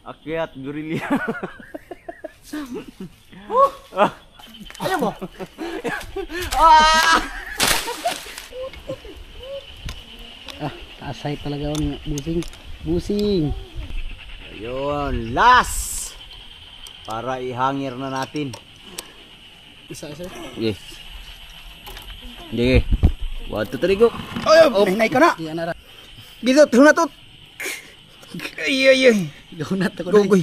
Akyat gorilya. Ayaw mo? Taasay talaga ako ng busing. Busing. Ayun, last. Para ihangir na natin. Isa-isa. Okay. Sige. 1, 2, 3, go. Oh, naik ka na. Iyan na ra. Bitot, hunatot. Ay. Gunat ako na. Gogoy.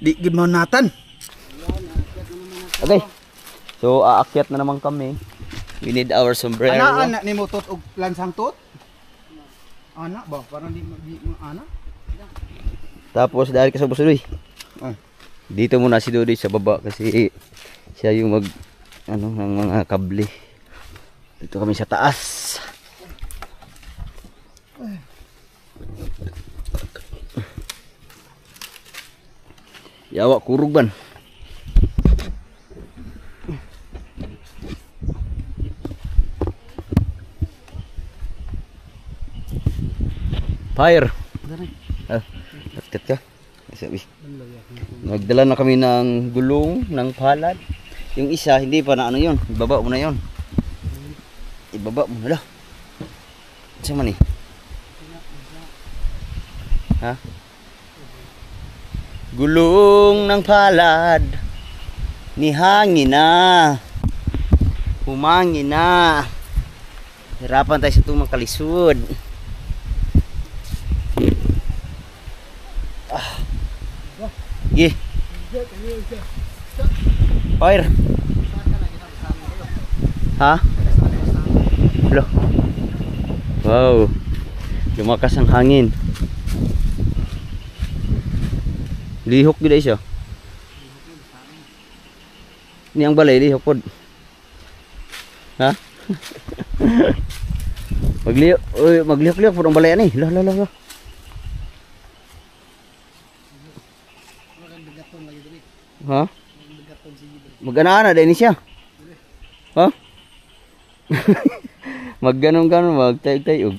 Di gid manatan. Okay. So, aakyat na naman kami. We need our sombrero. Ana ni mo tot og lansang tot. Ana ba? Parang di ana. Tapos, dahil ka sa Busuloy. Oh. Dito muna si Dodoy sa baba kasi siya yung ng mga kable. Dito kami sa taas. Yawa kurug ban. Fire. Akit ka. Sabi. Nagdala na kami ng gulong, ng palad. Yung isa hindi pa na ano yun. Ibaba mo na yun. Ibaba mo na lang. Saan man eh? Ha? Gulong ng palad. Ni hangin na. Humangin na. Hirapan tayo sa itong makalisod. Gih. Fire. Ha? Loh. Wow. Lumakas ang hangin. Lihok gid siya. Ni ang balay lihok pod. Ha? Maglihok-lihok pod ang balay ani. Lah. Ha? Mag-ana din siya. Ha? Magganon-ganon, magtayog-tayog.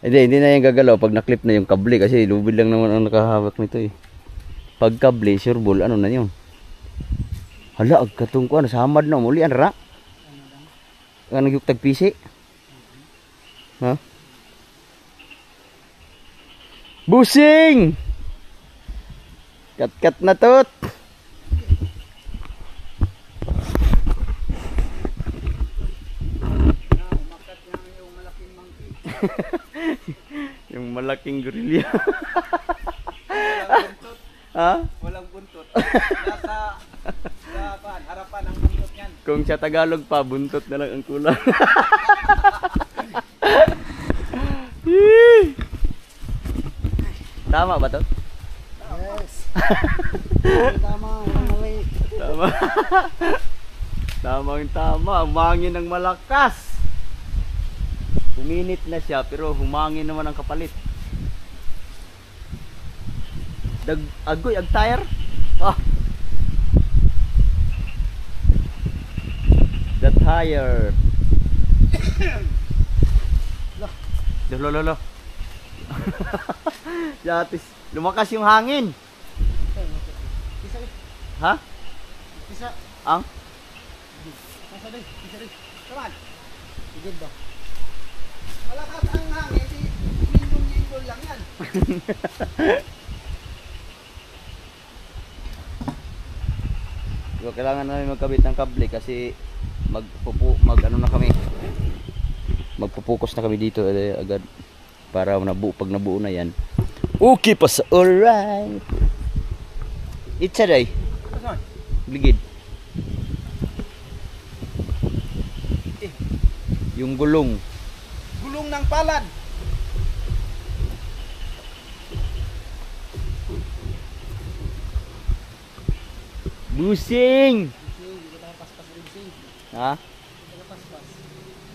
Hindi na yung gagalaw pag naklip na yung kable kasi lubid lang naman ang nakahawak nito eh. Pag kable, sureball, ano na yun? Hala, agkatong ko, nasamad na, muli, ano ra? Ano yung tagpisi? Ha? Busing! Kat-kat na tot. Yung malaking gorilya. Ha? Walang buntot. Nasa harapan ang buntot niyan. Kung sa Tagalog pa, buntot na lang ang kulang. Tama ba to? Yes. Tama, walang mali. Tama. Tama. Humangin ng malakas. Huminit na siya pero humangin naman ang kapalit. Agoy, tire. The tire. Lo. Yatis, lumakas yung hangin. Ha? Isa. Ang? Isa din. Come on. Sige ba? Malakas ang hangin, lindol lang yan. So, kailangan namin magkabit ng kable kasi ano na kami. Magpupokus na kami dito agad para pag nabuo na yan. Okay pa sa alright. It's a day. Ligid. Yung gulong. Gulong ng palad. Busing! Ha?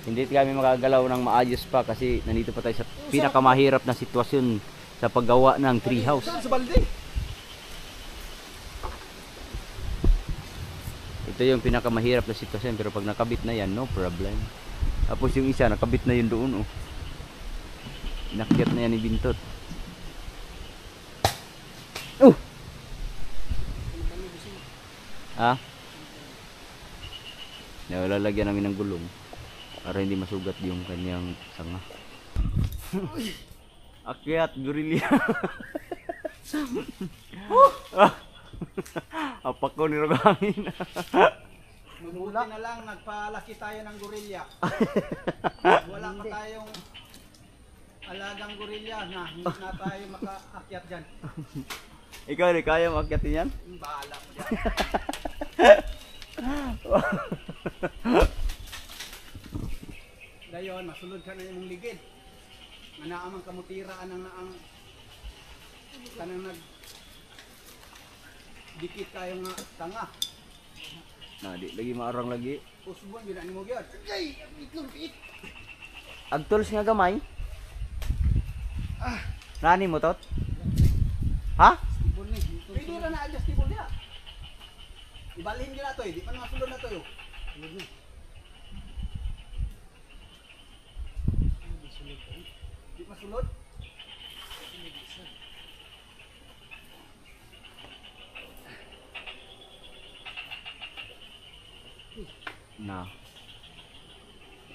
Hindi kami makagalaw ng maayos pa kasi nandito pa tayo sa pinakamahirap na sitwasyon sa paggawa ng treehouse. Saan sa balde? Ito yung pinakamahirap na sitwasyon pero pag nakabit na yan, no problem. Tapos yung isa nakabit na yun doon, oh. Inakyat na yan ni Bintot. Ha? Lalagyan namin ng gulong para hindi masugat yung kanyang sanga. Akyat, gorilla. Apak ko nirogangin. Mabuti na lang, nagpalaki tayo ng gorilla. Wala pa tayong alagang gorilla na hindi na tayo makaakyat dyan. Ikaw rin, kaya makakyatin yan? Bahala mo dyan. Dayon, masulod ka na yung ligid. Manaamang kamutiraan ang kanang dikit kayo nga tanga. Nah, di lagi maarang lagi. Usbon gina nimo gyud. Ay, it. Agtuls nga gamay. Nani mo tot? Ha? Stibol ni. Pwede ra na adjust stibol dia. Ibalhin gyud nato, di pa masulod na to yo. Sulod ni. Di pa sulod. Nah.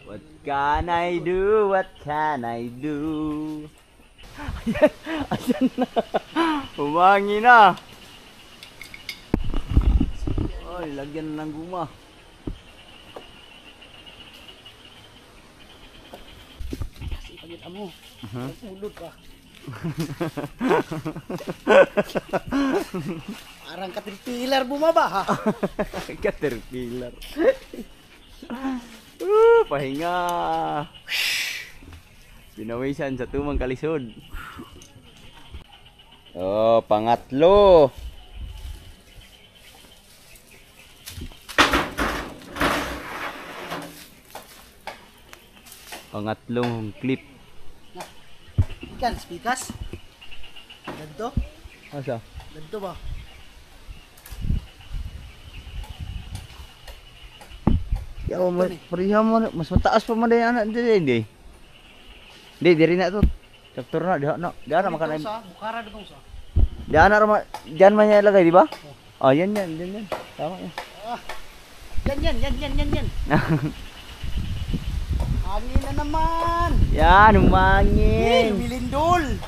What can I do? What can I do? Ayan na. Humangi na. Ay, lagyan na ng guma. Kasi pagkita mo. Ulod ka. Parang caterpillar bumaba ha. Caterpillar. Pahinga. Binawisan sa tumang kalisod. Oh, pangatlo. Pangatlong clip. Ikan, spikas. Ganto? Asa? Ganto ba? Ya, pariha mo, mas mataas pa man din anak hindi. Hindi, diri na to. Saktor na, diha na. Diha na makan. Bukara dito sa. Diha na rama, diyan man niya ilagay, di ba? Oh, yan. Tama yan. Yan. Hangin na naman. Yan, umangin. Lumilindol.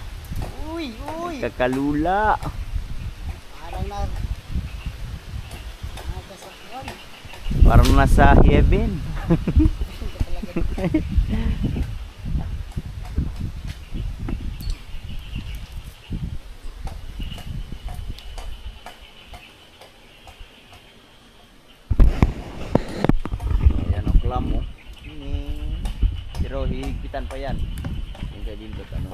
Uy. Kakalula. Parang nakasakwan. Parang nasa heaven. Ayan ang klamo. Pero hihigpitan pa yan. Yung kay Bindot, ano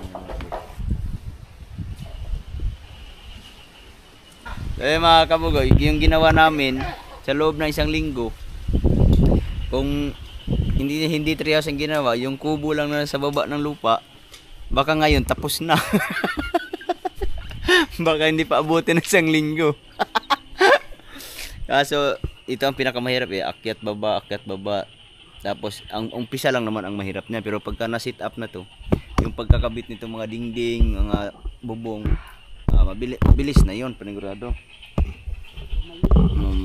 yung mga kabugoy, yung ginawa namin sa loob ng isang linggo, kung hindi trias ang ginawa, yung kubo lang na sa baba ng lupa, baka ngayon tapos na. Baka hindi pa abutin ng isang linggo. Kaso ito ang pinakamahirap akyat baba. Tapos ang umpisa lang naman ang mahirap niya, pero pagka na sit up na to, yung pagkakabit nito mga dingding, mga bubong, mabilis na yon, panigurado.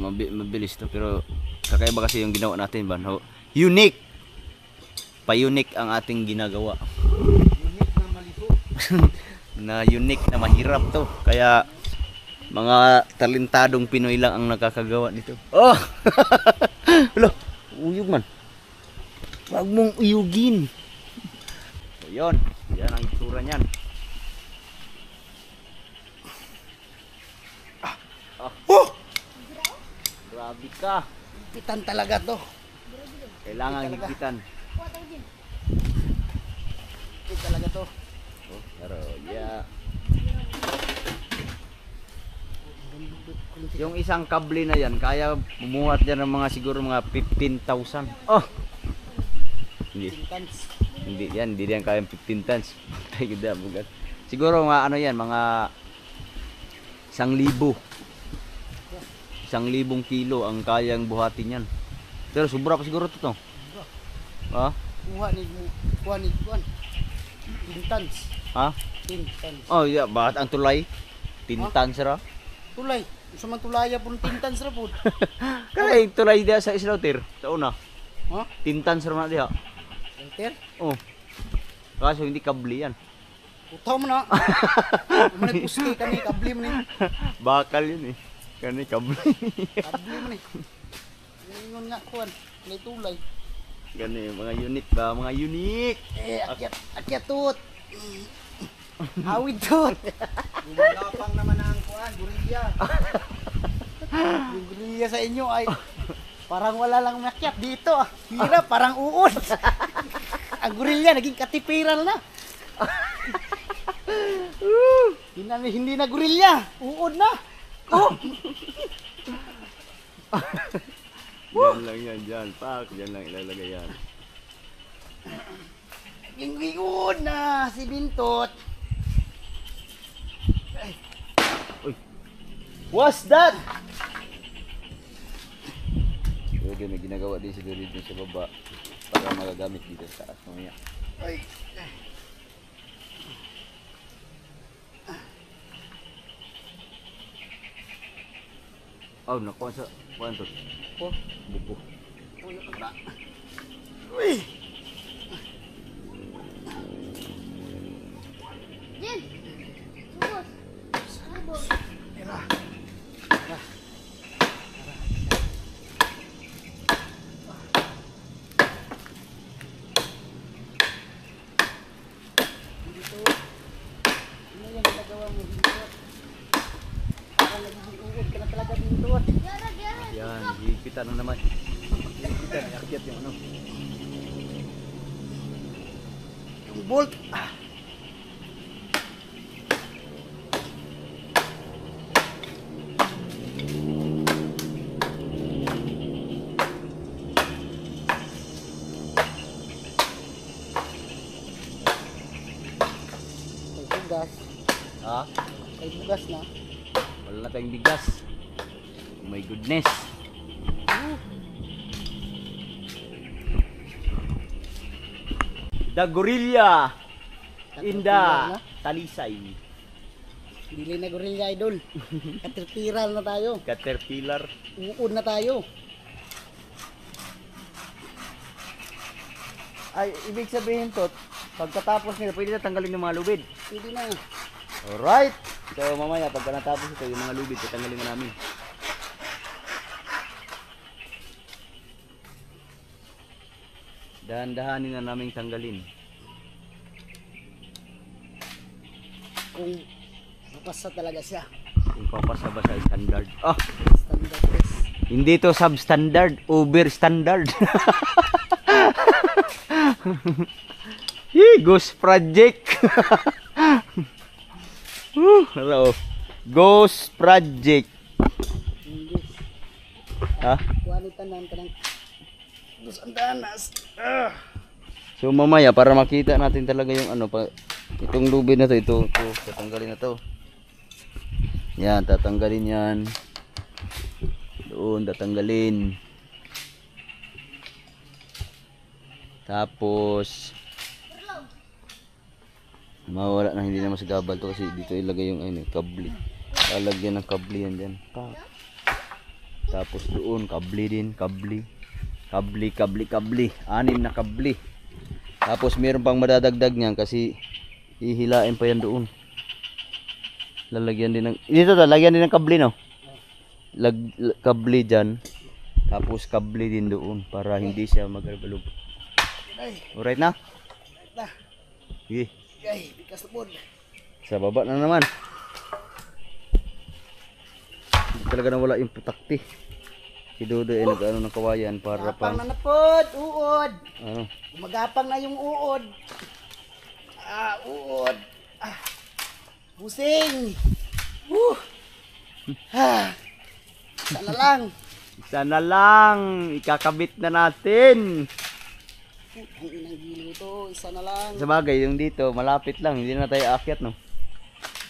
Mabilis to, pero kakaiba kasi yung ginawa natin ba? Unique. Pa-unique ang ating ginagawa. Unique na maliho. Na unique na mahirap to. Kaya mga talentadong Pinoy lang ang nakakagawa nito. Oh! Hello, uyog man. Wag mong uyugin. So, yun. Yan ang itsura niyan. Grabe ka. Pitan talaga to. Kailangan higpitan. Pitan talaga to. Oh, pero yeah. Yung isang kable na yan, kaya bumuhat dyan ng mga siguro mga 15,000. Oh! Hindi yan kaya 15 tons. Siguro mga ano yan, mga 1,000. 1,000 kilo ang kayang buhatin yan. Pero sobra pa siguro to. Ha? Kuha ni 10 tons. Ha? 10 tons. Oh, yeah, bakit ang tulay? Tintan sira. Tulay. Gusto man tulaya po ng 10 tons ra po. Kaya yung tulay diya sa slaughter, sa una. Ha? Tintan sira na diya. Enter? Oh. Kaso hindi kabli yan. Utaw mo na. Umani pusti ka ni, kabli mo ni. Bakal yun eh. Kani kabli. Kabli mo ni. Ingon nga kuan, may tulay. Gani mga unit ba, mga unique. Akyat tut. Awid tut. Gumagapang naman ang kuan, gurilya. Yung grilya sa inyo ay parang wala lang umakyat dito. Hirap, parang uod. Ang gurilya naging katipiral na. Hindi na gurilya, uod na. Oh. Diyan lang yan, dyan. Pak, dyan lang ilalagay yan. Naging uod na si Bintot. What's that? Okay, may ginagawa din si Dory dito sa baba para magagamit dito sa taas mamaya. Ay. Oh, nakuha sa kuhaan to. Oh, Buko. ulo ka na. Uy. Jin! Bubos! Bubos! Tira. Dito. Ano yung ginagawa mo dito? Parang nagiging uod ka na talaga dito. Gara, gara! Yan, higpitan na naman. Higpitan, iakyat yung ano. Yung bolt. Ay bugas. Ha? Ay bugas na. Wala na tayong bigas. Oh my goodness. The Gorilla in the Talisay. Dili na gorilla idol. Katirtiral na tayo. Caterpillar. Uod na tayo. Ay, ibig sabihin to, pagkatapos nila, pwede na tanggalin yung mga lubid. Hindi na. Alright. So mamaya, pagka natapos ito, yung mga lubid, tatanggalin na namin. Dahan-dahanin na naming tanggalin. Kung mapasa talaga siya. Kung papasa ba sa standard. Ah! Standard test. Hindi to substandard, over standard. Ghost project. Hello. Ghost project. Hindi. Ha? Kuwalita na ang tanang. Gusto danas. So mamaya para makita natin talaga yung ano pa itong lubid na to, ito tatanggalin na to. Yan, tatanggalin yan. Doon tatanggalin. Tapos mawala na, hindi na masagabal to kasi dito ilagay yung ano, kabli. Lalagyan ng kabli yan dyan. Tapos doon kabli din, kabli. Kabli. 6 na kabli. Tapos meron pang madadagdag niyan kasi hihilain pa yan doon. Lalagyan din ng dito, lalagyan din ng kabli, no? Kabli dyan. Tapos kabli din doon para hindi siya magbalog. Alright na? Na. Sige. Ay, bikas na po. Sa baba na naman. Hindi talaga nawala yung putakti. Si Dodo ay nag-ano ng kawayan para Gapang pang na napod. Uod. ano. Gumagapang na yung uod. Uod. Busing. Sana lang. Sana lang ikakabit na natin. Ang inang gilo to, isa na lang. Sa bagay, yung dito malapit lang, hindi na tayo aakyat, no.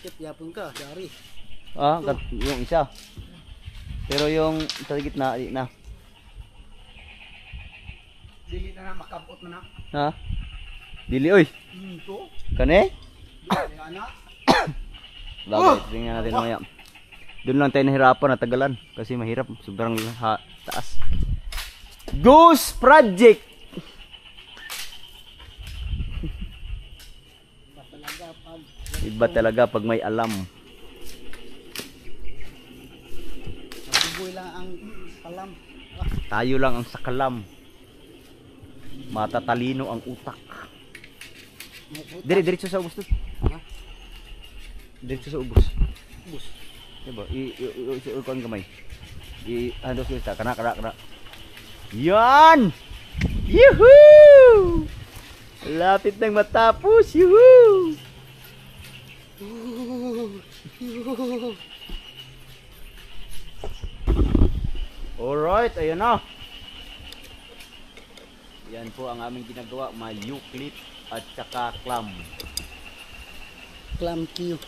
Kit yapon ka, dari. Yung isa. Pero yung sa gitna, di na. Dili na makabot na na. Ha? Dili oy. Ito. Kani? Anak. Bagay, tingnan natin mamaya. Doon lang tayo nahirapan na tagalan kasi mahirap, sobrang taas. Goose Project. Iba talaga pag may alam. Nabuboy lang ang kalam. Tayo lang ang sakalam. Matatalino ang utak. Diretso sa ubos to. Diretso sa ubos. Ubos. Diba? I-ul ko ang kamay. I-handos ko isa. Kana. Yan! Yuhuu! Lapit nang matapos. Yuhuu! Alright, ayan na. Yan po ang aming ginagawa. May U-clip at saka clam. Clam Q.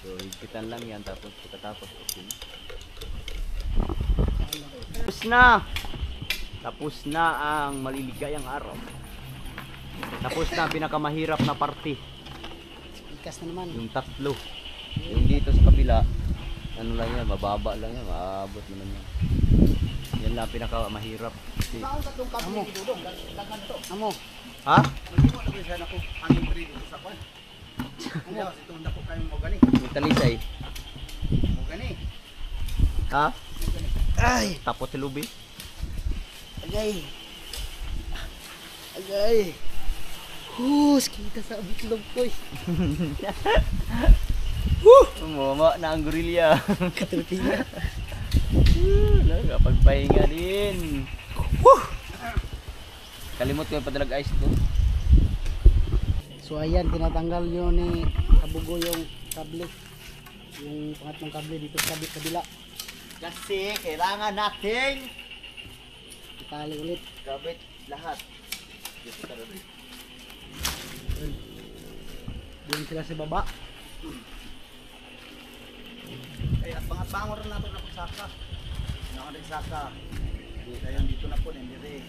So, higpitan lang yan tapos pagkatapos okay. Tapos na ang maliligayang araw. Tapos na ang pinakamahirap na parte. Ikas na naman. Yung tatlo. Yung dito sa kabila, ano lang yan, mababa lang yan, maabot naman yan. Yan lang pinakamahirap. Kasi, Amo. Amo. ha? Hindi mo lagi sana ko ang ingredient sa kwan. Ano kasi itong dako kayo mo gani. Yung talisay. Mo gani. Ha? Ay. Tapos si Lubi. Agay. Agay. Hus, kita sa bitlog ko eh. Umama na ang gorilya. Katutina. Kapagpahinga din. Kalimot ko yung padalag ice to. So ayan, tinatanggal nyo ni Kabugo yung kable. Yung pangatlong kable dito sa kabila. Kasi kailangan nating Itali ulit. kabit lahat. Doon sila sa baba. Ay at bangat-bangon rin nato na pagsaka. Nakadegsaka. Di kayo dito na po hindi rin.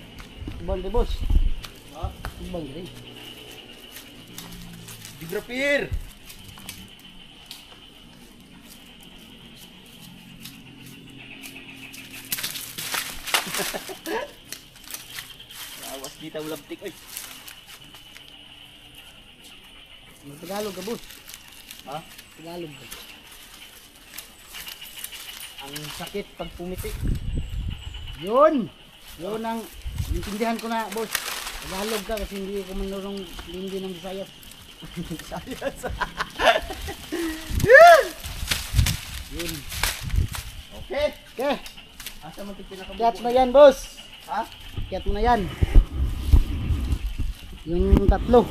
Ibang di boss. Ha? Ibang di. Digrapir! Awas dito ulabtik oy. Tagalog ka boss. Ha? Tagalog ka. Ang sakit pag pumitik. Yun! Yun ang intindihan ko na boss. Tagalog ka kasi hindi ko manurong hindi ng Visayas. Yun. Okay. Okay. Asa mo pinaka Kiat mo yan boss. Ha? Kiat mo na yan. Yung tatlo.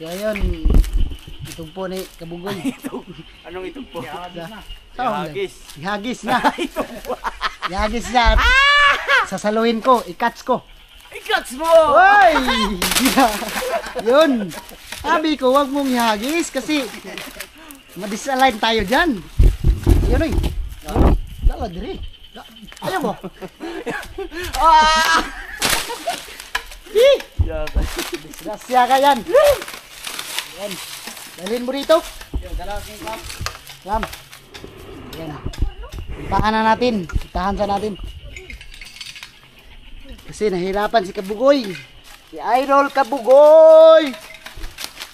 So ayun. Itong po ni Kabugoy. Anong ito po? Hagis. Hagis. Ihagis na. Ihagis na. Sasaluhin ko. I-catch ko. Ikats mo! Hoy! Yun. Sabi ko, wag mong ihagis kasi madisalign tayo dyan. Yun oy. Dala diri. Ayaw mo. Disgrasya ka yan. Yan. Dalhin mo dito. Ram. Yan. Tahan na natin. Tahan sa natin. Kasi nahirapan si Kabugoy. Si Idol Kabugoy.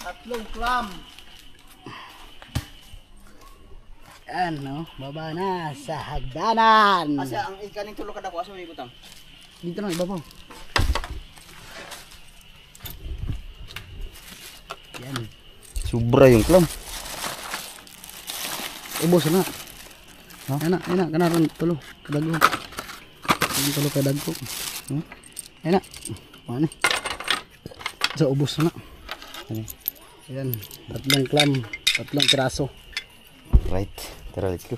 Tatlong clam. Yan, no? Baba na sa hagdanan. Asa ang ikaning tulo kada ko asa may butang. Dito na, iba po. Yan. Sobra yung clam. Ubos na. Ha? Yan na, kanaron tulo. Kadagko. Yan tulo kadagko. Yan na. Ano? So, ubos na. Yan. Tatlong clam. Tatlong piraso. Right. Tara, let's go.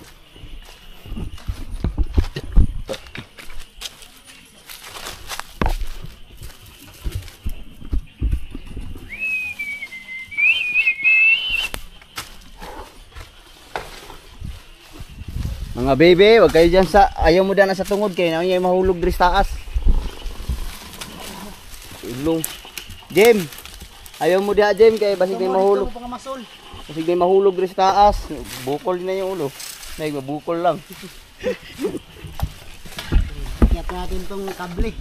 Mga baby, wag kayo dyan sa, ayaw mo dyan sa tungod kayo, na yung mahulog diri sa taas. Ulong. Jem, ayaw mo diha Jem, kaya basig na mahulog. Basig na mahulog diri sa taas. Bukol din na yung ulo. May mabukol lang. Iyak natin tong kable.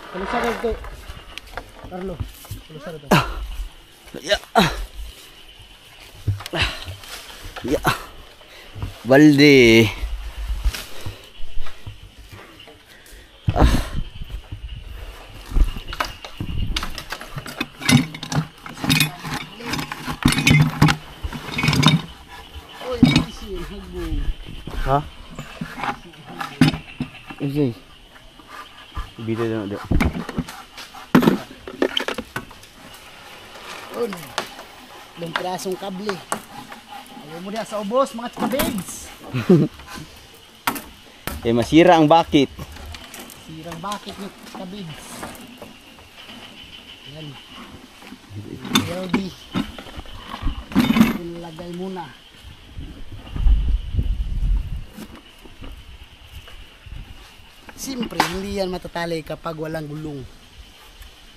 Kalusa ito. Carlo, kalusa ito. Ya. Ya. Balde. Ha? Isi. Bida na ada. Ilang pirasong kable. Ayaw mo diha sa ubos, mga chikabigs. Eh masira ang bakit. Sirang bakit ni chikabigs. Yan. Ready. Ilagay muna. Siyempre, hindi yan matatali kapag walang gulong.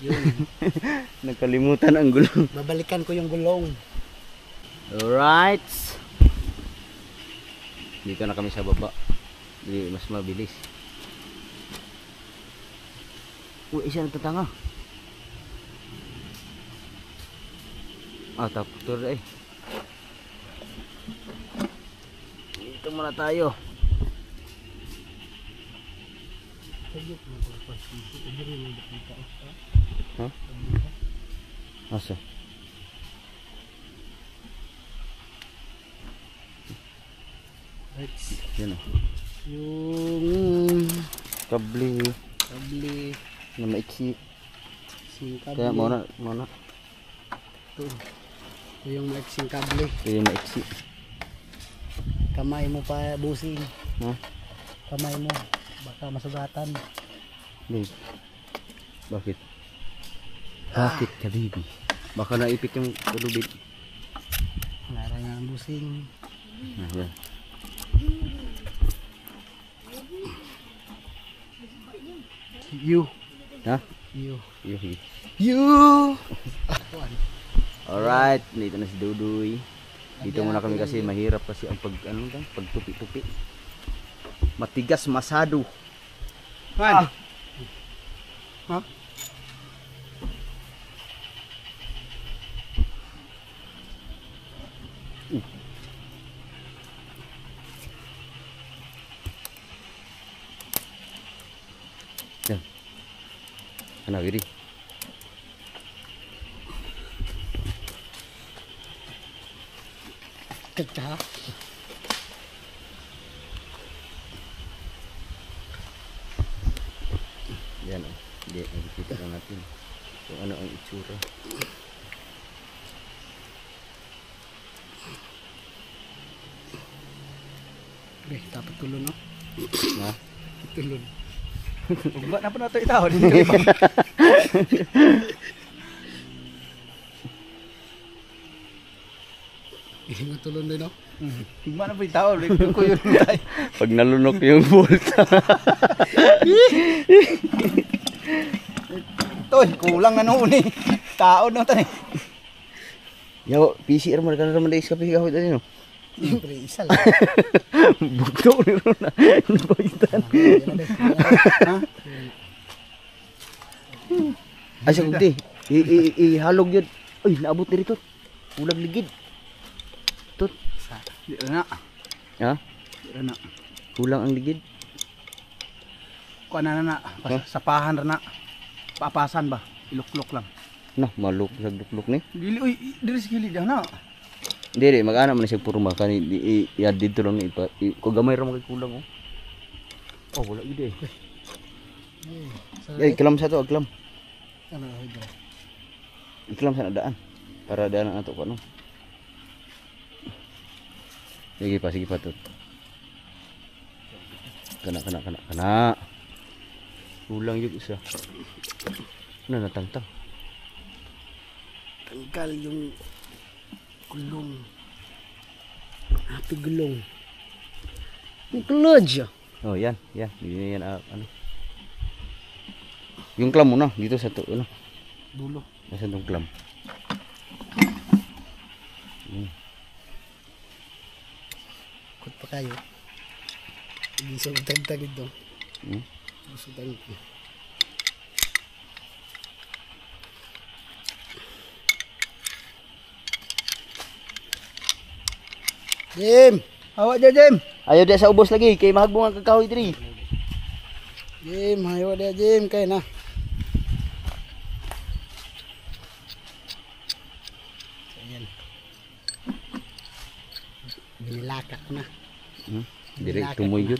Yun. Nakalimutan ang gulong. Babalikan ko yung gulong. Alright. Dito na kami sa baba. Di mas mabilis. Uy, isa nagtatanga. Ah, tapos to eh. Dito muna tayo. Ha? Asa? Yan o. Yung Kabli kable. na maiksi. Sing kable. Kaya muna. Ito. Ito yung maiksing kable. Ito yung maiksi. Kamay mo pa busing. Ha? Kamay mo. Baka masugatan. Babe. Bakit? Bakit ka baby? Baka naipit yung ulubid. Wala nga ang busing. Ah, yan. You. Ha? You. Yuhi. You. Alright, dito na si Dudoy. Dito muna kami kasi mahirap kasi ang pagtupi-tupi. Matigas masado. Man. Ha? Yan. Ano, Wiri? Kaya. Yan o. Hindi, nakikita lang natin kung ano ang itsura. Okay, dapat tulon no? Ha? Tulon. Ugba na po na ito itaw. Hindi ka lipa. Hindi mo tulon din no? Ugba na po itaw. Ito ko yun tayo. Pag nalunok yung bolt. Ito, kulang na noon eh. Tao na ito eh. Yaw, PCR mo na naman dahil sa pigawit ano. Siyempre, isa lang. Bugto ni Rona. Napaitan. Ay, siya hindi. Ihalog yun. Uy, naabot na rito. Ulag ligid. Tot. Di na. Ha? Di na. Kulang ang ligid. Kuha na. Sapahan na. Papasan ba? Iluklok lang. Nah, maluk sa duklok ni. Gili, uy, dili sa gilid na. Hindi, mag-ana man siya purma kani i-add dito lang ipa. Ko gamay ra mo kay kulang oh. Oh, wala ide. Ay, iklam sa to, iklam. Ano, hydro. Iklam sa daan. Para daan ato ko no. Sige pa to. Kana. Kulang yung isa. Ano natangtang? Tanggal yung kulong. Happy gulong. Kludge. Oh, yan. Yan. Yan, ano. Yung clam mo na. Dito sa to, ano. Dulo. Nasa itong clam. Kut pa kayo. Hindi sa tagtagid doon. Gusto tayo. Jim! Hawa dia Jim! Ayaw dia sa ubos lagi. Kay mahagbong ang kakahoy diri. Jim, hawa dia Jim. Kaya na. Ayan. Binilaka ko na. Direct tumoy yun.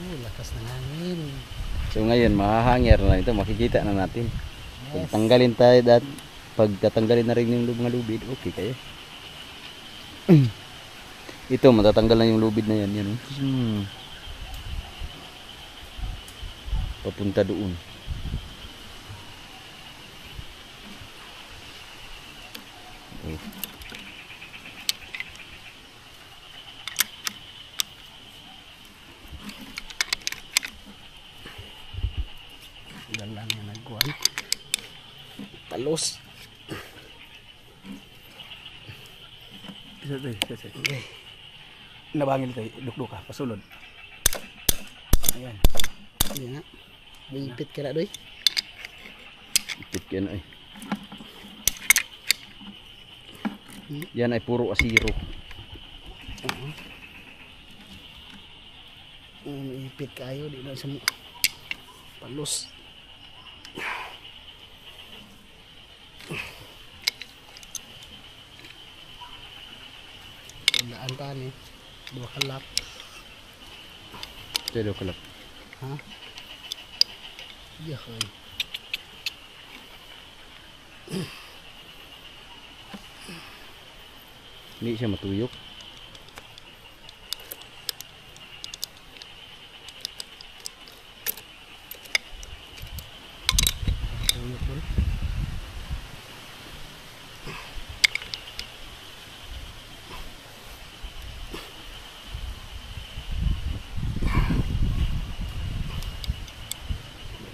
Lakas na hangin. So ngayon, mahahangyer na ito. Makikita na natin. Pag tanggalin tayo pag tatanggalin na rin yung mga lubid, okay kayo. Ito, matatanggal na yung lubid na yan. Yan. Papunta doon. Okay. Dalang na nagkuhan. Talos. Okay. Nabangil tayo. Luklo ka. Pasulod. Ayan. Ayan na. Bingpit ka na doy. Ipit yan ay. Yan ay puro asiro. Ipit kayo. Di na sa palos. Ulaan pa ni. 2 kalap. Pero kalap. Ha? Yahoy. Hindi siya matuyok.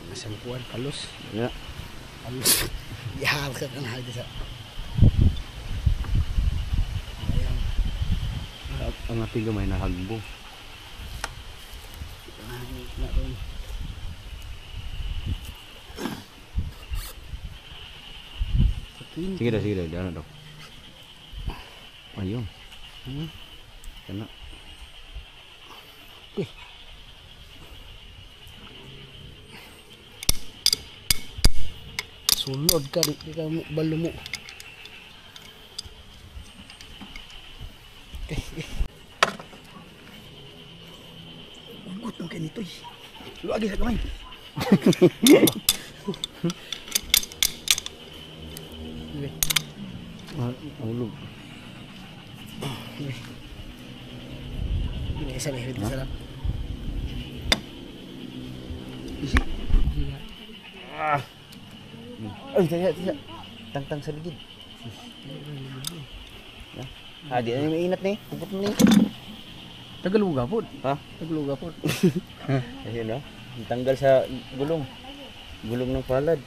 Masampuan palos. Ya. Palos. Yahal ka na hagi sa. Ang ating gamay na hagbo. Na doon. Sige dah, jangan dong. Ayun. Kena. Sulod ka di ka balo mo. Ugot ng ganito eh. Luagi sa kamay. Ulog. Ini isa nih, itu salah. Isi. Ay, tidak. Tang sa ligid. Di na mainit ni. Puput mo ni. Tagaluga po. Ha? Tagaluga po. Ayun na. Tanggal sa gulong. Gulong ng palad.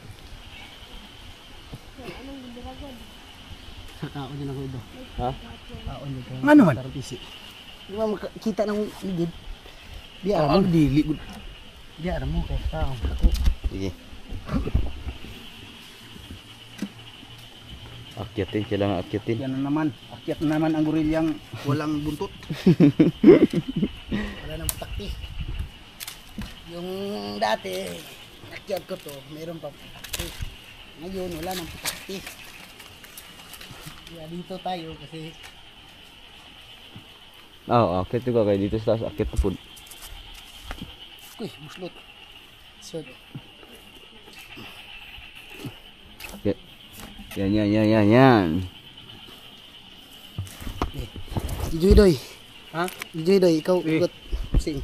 Kaon din ako ito. Ha? Kaon din ko. Ano man? Tarong pisi. Di ba makita ng ligid? Di Ang aram mo. dili. Di aram mo. Kaya tao. Ako. Sige. Akyatin, kailangan akyatin. Yan na naman. Akyat na naman ang gorilyang walang buntot. Wala nang patakti. Yung dati, nakyat ko to, mayroon pa patakti. Ngayon, wala nang patakti. Kaya dito tayo kasi Oo, akyat juga kayo dito sa taas. Akyat na po. Uy, buslot. Sad. Yan. Dijoy doy. Ha? Dijoy doy, ikaw ikot. Sing.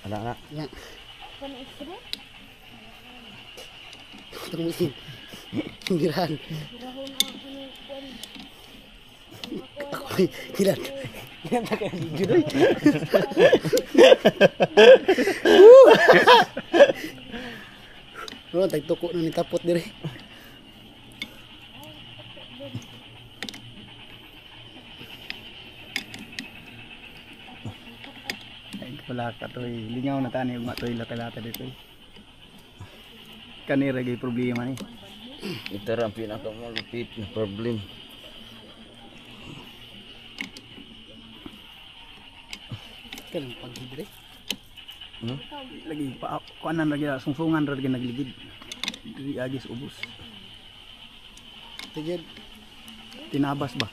Anak. Ya. Kung isra, Itong mesin. Birahan. rahon ang kung Ako ay hilan. Hilan na kaya dijoy doy. Oh, tagtuko na ni tapot dire. Ay pala ka toy. Lingaw na tani ug matoy lata dito. Kanira gay problema ni. Ito rin ang pinakamalupit na problem. Kanang paghidre. Lagi pa kuanan lagi sungsungan ra lagi nagligid. Dili agis ubos. Tigid. Tinabas ba?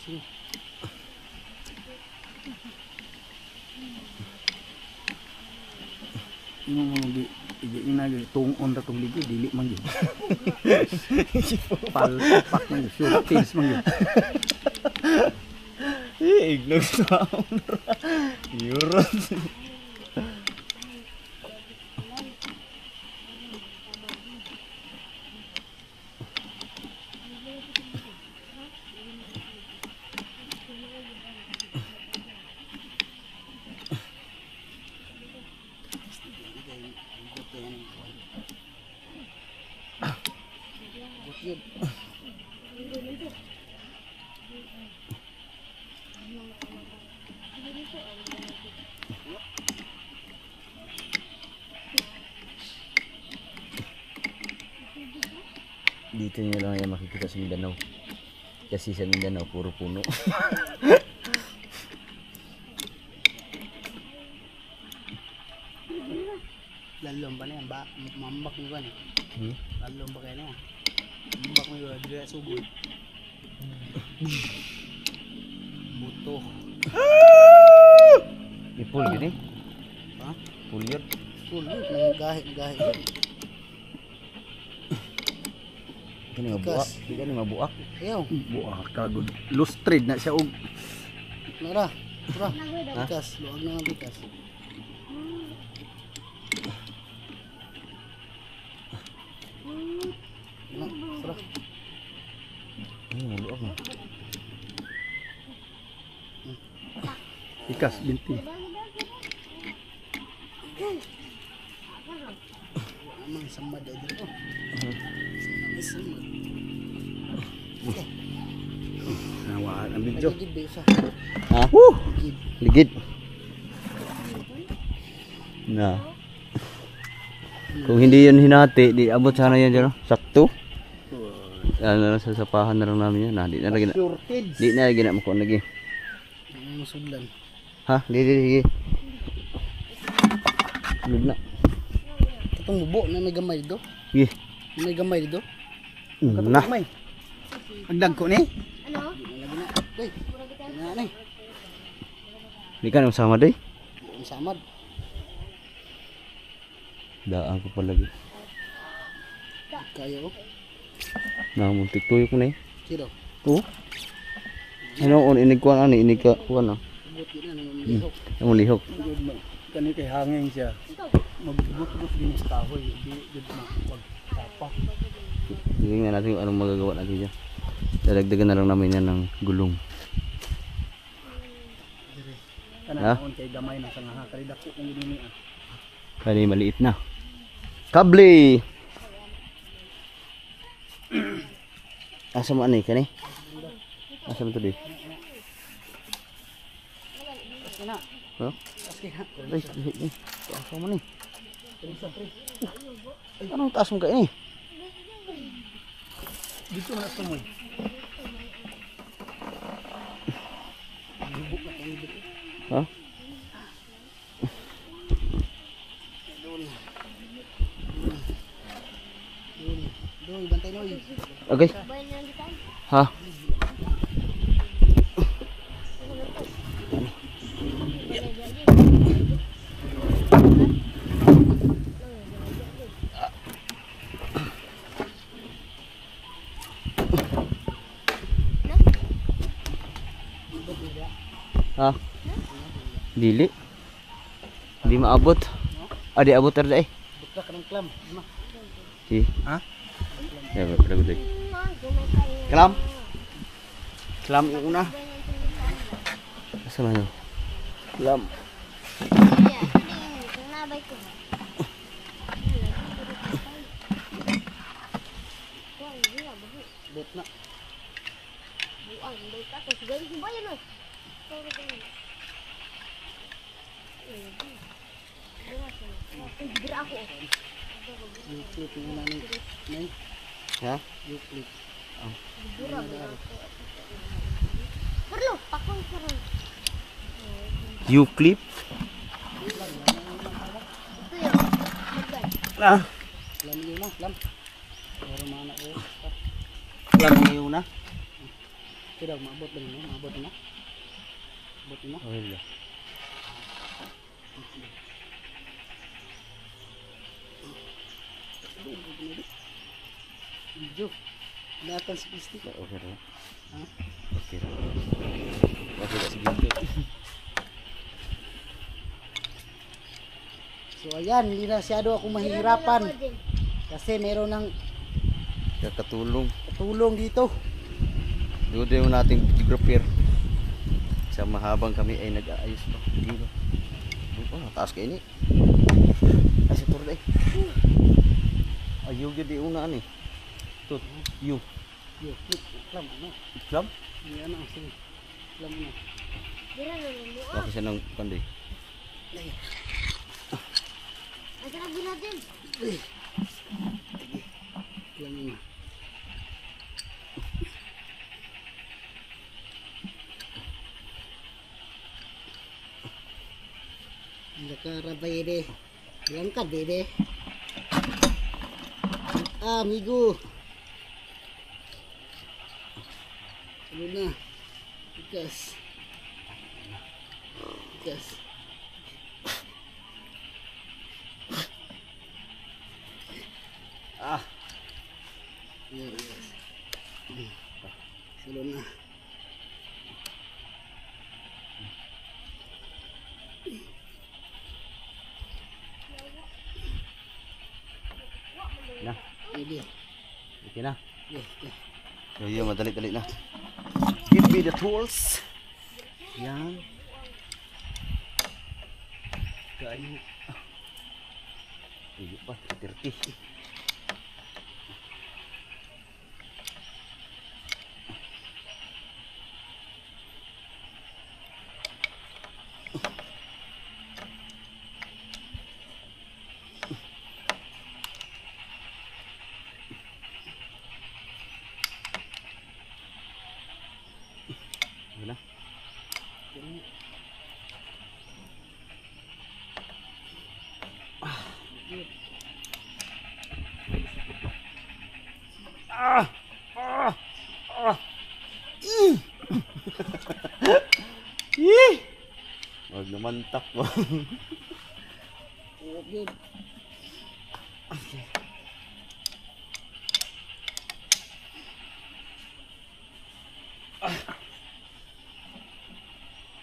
Sige. Yung inagi tungon ra tong ligid dili man gyud. Palpak man gyud, sure kills man gyud. Ignog sound. Euros. Dito nyo lang yan makikita sa Mindanao. Kasi sa Mindanao puro puno. Lalom ba na yan? Mambak mo ba na? Hmm? Lalom ba kayo na yan? Mambak mo ba? Dila sugod. Buto. Ipul yun eh. Ha? Pul yun. Sulit. Nagahe. Ito ni mabuak. Ito ni mabuak. Ayaw. Buah ka good. Lustrade na siya og Nara. Tara. Ha? Bikas. Luag na nga bikas. Tara. Mabuak na. ikas binti. Amang samad ay dito. Samad. Nawaan ang video. Nagigid ba isa? Ha? Nagigid. Ligid. Na. Kung hindi yun hinati, di abot sana yan dyan. Sakto. Ano na sasapahan na lang namin yan. Nah, di na lagi na. Sure kids. Di na lagi na makuha lagi. Ang masudlan. Ha? Di. Lug na. Katong bubo na may gamay do. Sige. May gamay do. Na. May. Agdag ko ni. ano? Lagi na. Doy. Na ni. Di ka nang sama day. Ang samad. Daan ko pa lagi. Kaya ko. Namuntik tuyo ko na eh. Sino? Oo. Ano on inig ko ani inig ka kuan ah. Buti na nang lihok. Ang lihok. Good man. Kani kay hangin siya. Magbuot-buot din sa kahoy. Di good man. Wag tapa. Tingnan natin kung anong magagawa natin diyan. Dadagdagan na lang namin yan ng gulong. Kana Ha? on kay gamay na sa nga kay dako kung gini ah. Kani maliit na. Kable. Asa mo ani kani? Asa mo to di? Kana. Ha? Aski ha. Ay, asa mo ni? Anong taas mo ka ini? Dito man sa moy. Ha? Doy, bantay noy. Okay. Bayan niya kita. Ha? Ha? Dili. Di maabot. Ah, di abot tada eh. Buka ka ng clam. Ima. Si. Ha? Ya, berapa deh? Kelam. Kelam yung una. Asa man yun? Kelam. Bet na. Yung clip na namin. Nay. Ya. Yung clip. Perlu, pakong perlu. U-clip. Itu ya, magdan. Ah. Clam yun na. Clam. Pero mana ko. Kelam yung una. Tidak mabot din no. Mabot na. Mabot na. Oh iya. Video. Datang sikistik. Oke lah. Ha? Oke lah. Oke lah segitu. So ayan, hindi na masyado ako mahihirapan kasi meron ng Kakatulong. katulong dito. Doon yung nating photographer. Sama habang kami ay nag-aayos pa. Dito. Oh, taas kayo ni. Ay, sa turda eh. Ayaw yun di una ni. Tut, yung. Yo, clip, clam ano? Islam? Yan ang sige. Clam na. Dira na mo. Bakit siya ng kanday? Asa na natin? Clam na. Nakarabay deh. Diangkat deh. Ah, amigo. Ano na? Ikas. Ikas. Ah, Yes, yes. Salo na. na. Ini. Okay na. Yes, yes. So yun, madali-dali na. Give me the tools. Yan. Kain. Iyo pa, 30. Yun na. Wag naman takbo. Okay.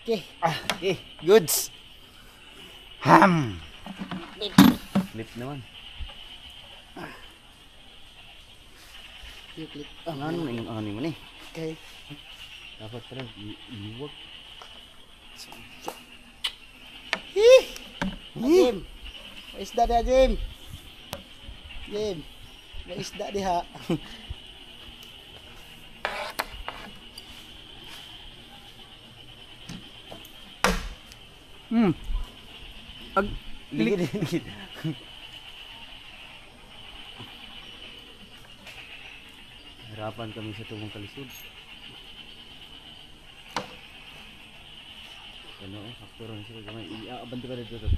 Okay. Okay, goods. Ham. Flip naman. Yung clip. Ano na yung ani mo ni? Okay. Dapat pala iwag. Jim. May isda dia, Jim. Jim. May isda diha. Ligid. Harapan kami sa tubong kalisod. Ano, faktor ang sila gamay. Abanti ka dito.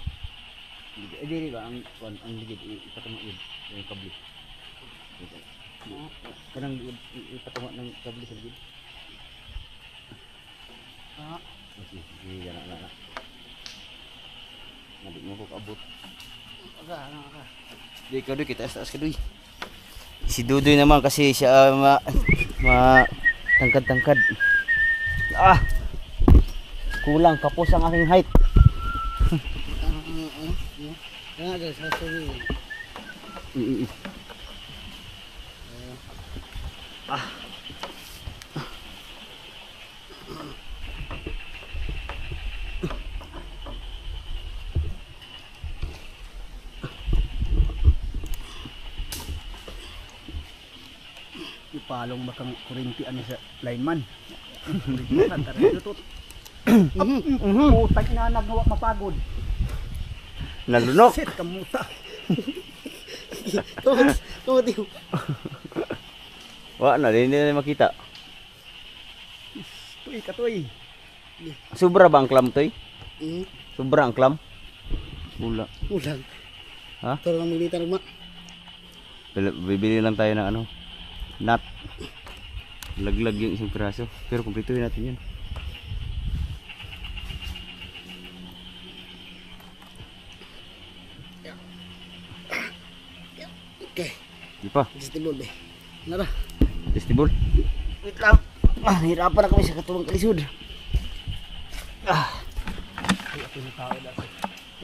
Dili ba ang ligid ipatama yun yung kabli. Kanang ipatama ng kabli sa ligid. Ah, Sige, gana. Nadik mo ko kabot. aga. Di ka doy, kita taas ka doy. Si Dudoy naman kasi siya tangkad-tangkad. Ah! Kulang kapos ang aking height. Kaya guys, sasabihin. Ipalong bakang kurinti ano sa lineman. Kurinti tara lutot. Putang ina nagawa mapagod. Nalunok. Sit kamuta. Tumatiw. Wa na, hindi na makita. Tuy katoy. Sobra ba ang clam toy? Hmm. Sobra ang clam? Wala. Ulang. Ha? Tara ng militar ma. Bibili lang tayo ng ano, nut. Laglag yung isang piraso. Pero kumpletuhin natin yun. Okay. Di pa. Vestibule be. Nara. Festival. Wait lang. Hirapan na kami sa katulong kalisod.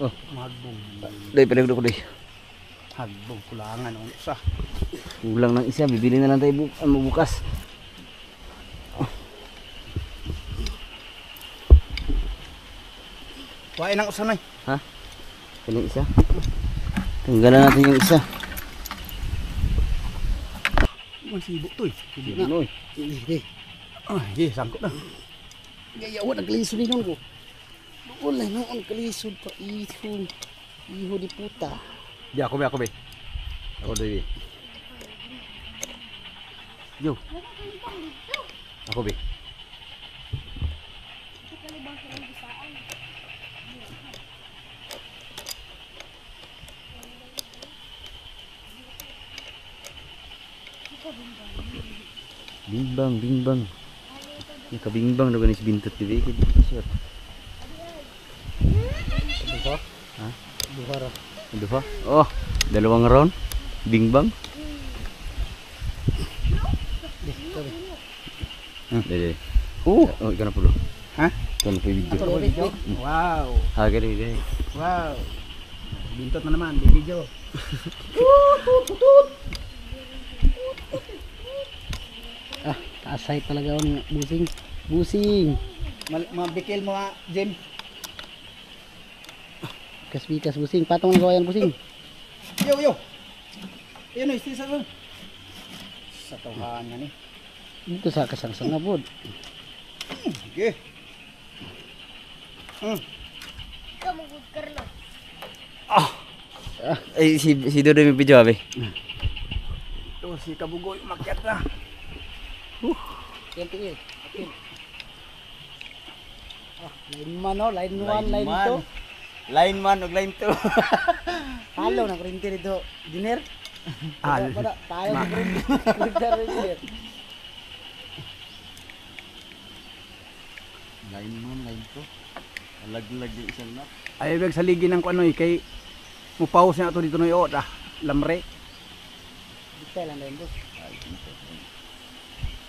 Oh, Magbong. dai pinagdo ko dai. Hagbong kulangan ang isa. Kulang ng isa, bibili na lang tayo bukas. Wain ang usanay. Ha? Kaling isa. Tanggalan natin yung isa. Masibok to eh. Na. Noy. Hindi. Ah, sangkot na. Gayawan ang kalisod ni ko. Wala noon kalisod pa ihon. Iho di puta. Di ako be. Ako dai. Yo. Ako be. Bingbang. Nakabingbang na ganis bintot TV. Sure. Duha. Ha? Duhara. Ano ba? Oh, dalawang round. Bingbang. Dede. Oh, ikaw na pulo. Ha? Ikaw na po yung video. Video. Wow. Ha, gani. Wow. Bintot na naman, video. Taasay talaga ako ng busing. Mabikil mo ha, Jim. Kas busing. Patong ang gawayan busing. Yo. Ayun o, istisa ron. Sa tuhan nga ni. Dito sa kasang nga pod. Sige. Ikaw magod Carlo. Ay, si Dodo may video, abe. Ito si Kabugoy, umakyat na. Yan tingin. Okay. Line man o. Line 1, line 2. Line 1 ug line 2. Halo na kurinti dito. Diner. Al. Tayo sa kurinti. Line 1, line 2. Laglag yung isang na. Ay, ibig saligi ng kuano kay mupaus na ito dito no iyo, lamre. Dito lang din boss.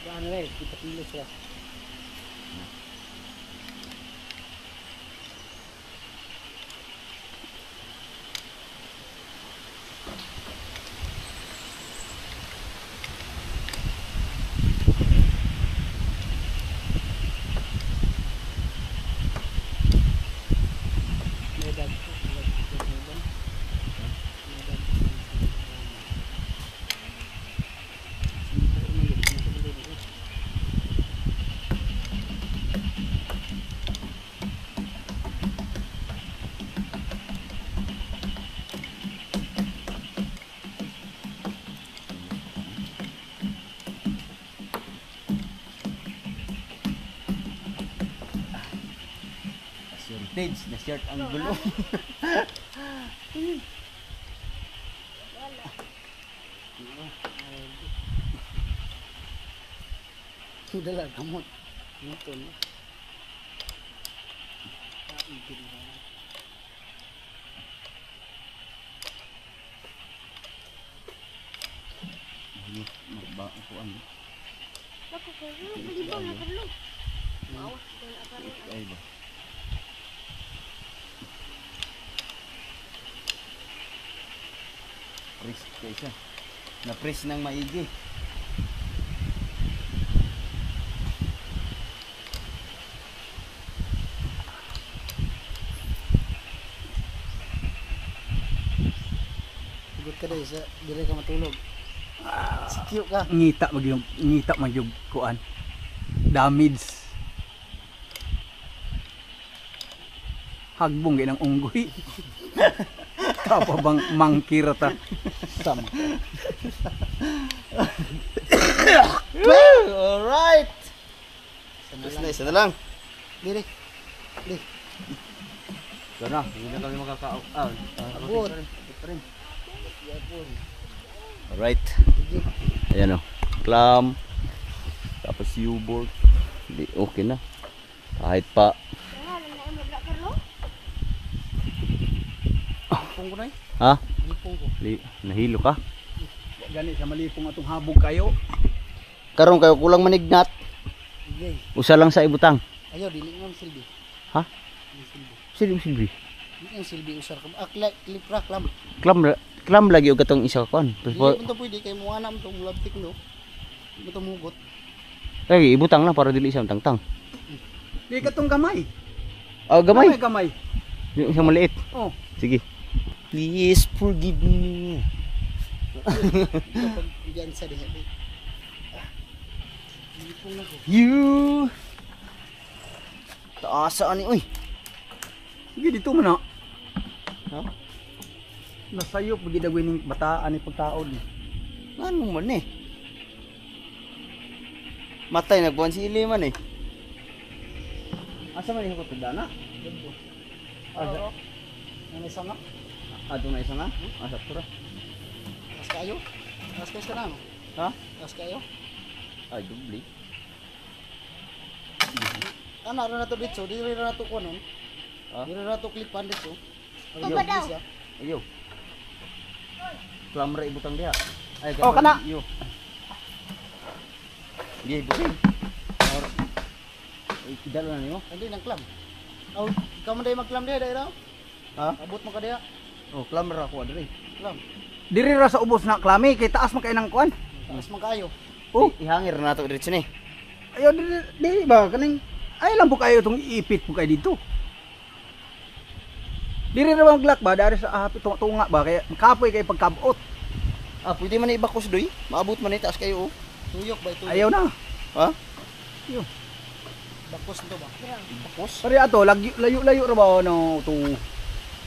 Ano rin, kita kilo siya. Shortage, na short ang gulo. Sudah lah kamot. Betul. Magba ko ano. Ako Carlo, bali ba na Carlo? Maawas ko na Carlo. Ay ba. Na-press kayo siya. Na-press ng maigi. Hugot ka dahil sa dire ka matulog. Sikyo ka. Ngita magyug kuan. Damage. Hagbong ginang unggoy. Tapa bang mangkira ta. Sama. Alright. Isa na lang. Dire. Dire. Ito na, hindi na kami makaka... Abot. Alright. Ayan o. Clam. Tapos U-bolt. Hindi, okay na. Kahit pa. Pung ko na Ha? Lipong ko. Nahilo ka? Gani sa malipong atong habog kayo. Karon kayo kulang manignat. Igay. Usa lang sa ibutang. Ayaw, dili nga ang silbi. Ha? Ang silbi. Silbi. Dili ang silbi usar ka. Klipra, klam. Clam lagi o katong isa ka kon. Dili mo ito pwede, kay mo anam itong labtik no. Mo ito mugot. Lagi ibutang lang para dili isang tangtang. Di ka tong gamay. Ah, gamay. Gamay. Yung isang maliit. Oh. Sige. Please forgive me. Ito pag diyan sa diha. Lipong na ko. You. Taasaan ni uy. Sige dito man na. Ha? Nasayop bagi dagwin ning bataan ni pagkaon. Ano man eh. Matay nagbuwan si Ili man eh. Asa man yung kutudana? Oo. Ang isa nga. Ato na isa nga? Asa tura? As kayo? As kayo ka na no? Ha? As kayo? Ay, dubli. Ano na to dito? Dili na to ko nun. Ha? Dili na to klipan dito. Ayaw. Ayaw. Klamra ibutang diha. Ay, Oh, kana. Iyo. Sige, bukin. Ay, kidalo na niyo. Hindi nang klam. Oh, ikaw man day magklam diha daw. Ha? Abot mo ka diha. Oh, klamra ako adre. Klam. Diri ra sa ubos na klami kay taas man kay nang kuan. Taas man kayo. Oh, Ihangir na to diretso ni. ayo di ba kaning ay lang po kayo itong iipit po kayo dito. Diri ra maglak ba dari sa tunga ba kaya kapoy kay pagkabot. Ah, pwede man ibakos doy. Maabot man ni taas kayo oh. Tuyok ba ito? Ayaw na. Ha? Bakos nito ba? Bakos? Pare ato layo-layo ra ba no to.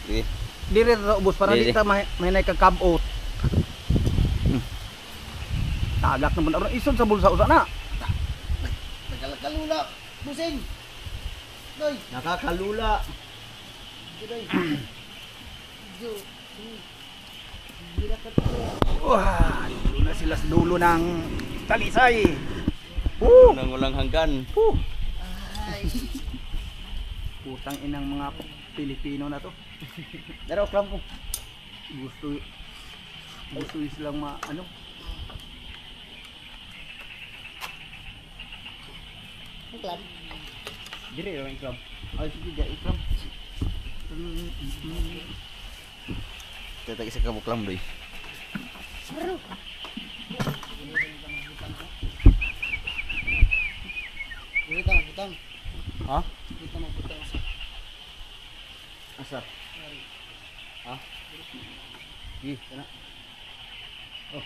Sige. Diri ra sa ubos para Di. di ta may nagkakabot. Tagak naman ara isod sa bulsa usa na. Nagkalula. Busing. Doy. Nakakalula. Doy. Jo. Wah, dulo na sila sa dulo ng talisay. Nang walang hanggan. Ay. Putang inang mga Pilipino na to. Pero klam ko. Gusto silang ano. Ang klam. Dire ra ikram. Ay sige, ga ikram. Tetag isa ka buklam doy. Butang. Ha? Dito mo butang sa. Asa? Ha? Gi, kana. Oh.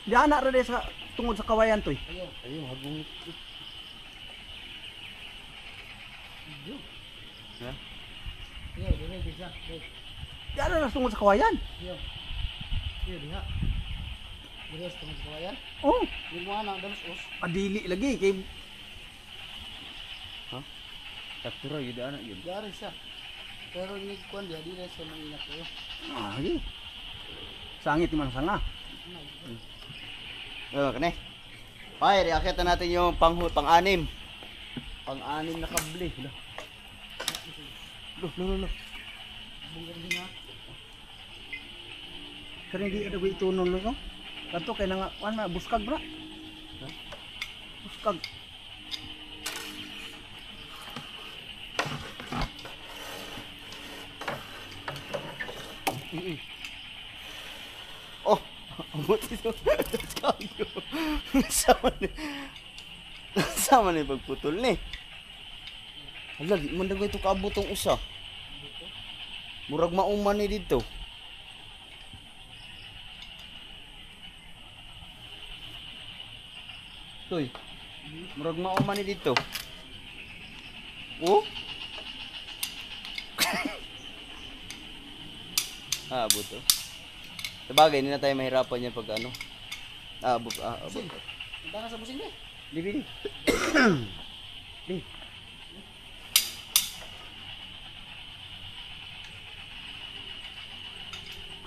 Diyan na ra sa tungod sa kawayan to. Ayun, hagong. Ha? Yo, dire bisa. Diyan na tungod sa kawayan. Yo. Yo diha. Dire sa tungod sa kawayan. Oh, Di mo ana dalos us. adili lagi kay Taktura yun anak yun. Dari siya. Pero ni kuan dia dire sa mangingat ko. lagi. Sangit man sanga. Oh, kani. Ay, reakyat na natin yung pang-anim. Pang-anim na kable. Lo. Bunggal din nga. Kani di ada ito nulo ko. Kanto kay nga buskag bra. Puskag. Oh, abot ito. Sama ni pagputol ni. Hala, di man dagoy ito kaabot ang usa. Murag mauman ni dito. Toy. Murag mauman ni dito. Oh? Abot to. Sabagay, hindi na tayo mahirapan yan pag ano. Abot. Punta ka sa busing eh. Di. Di.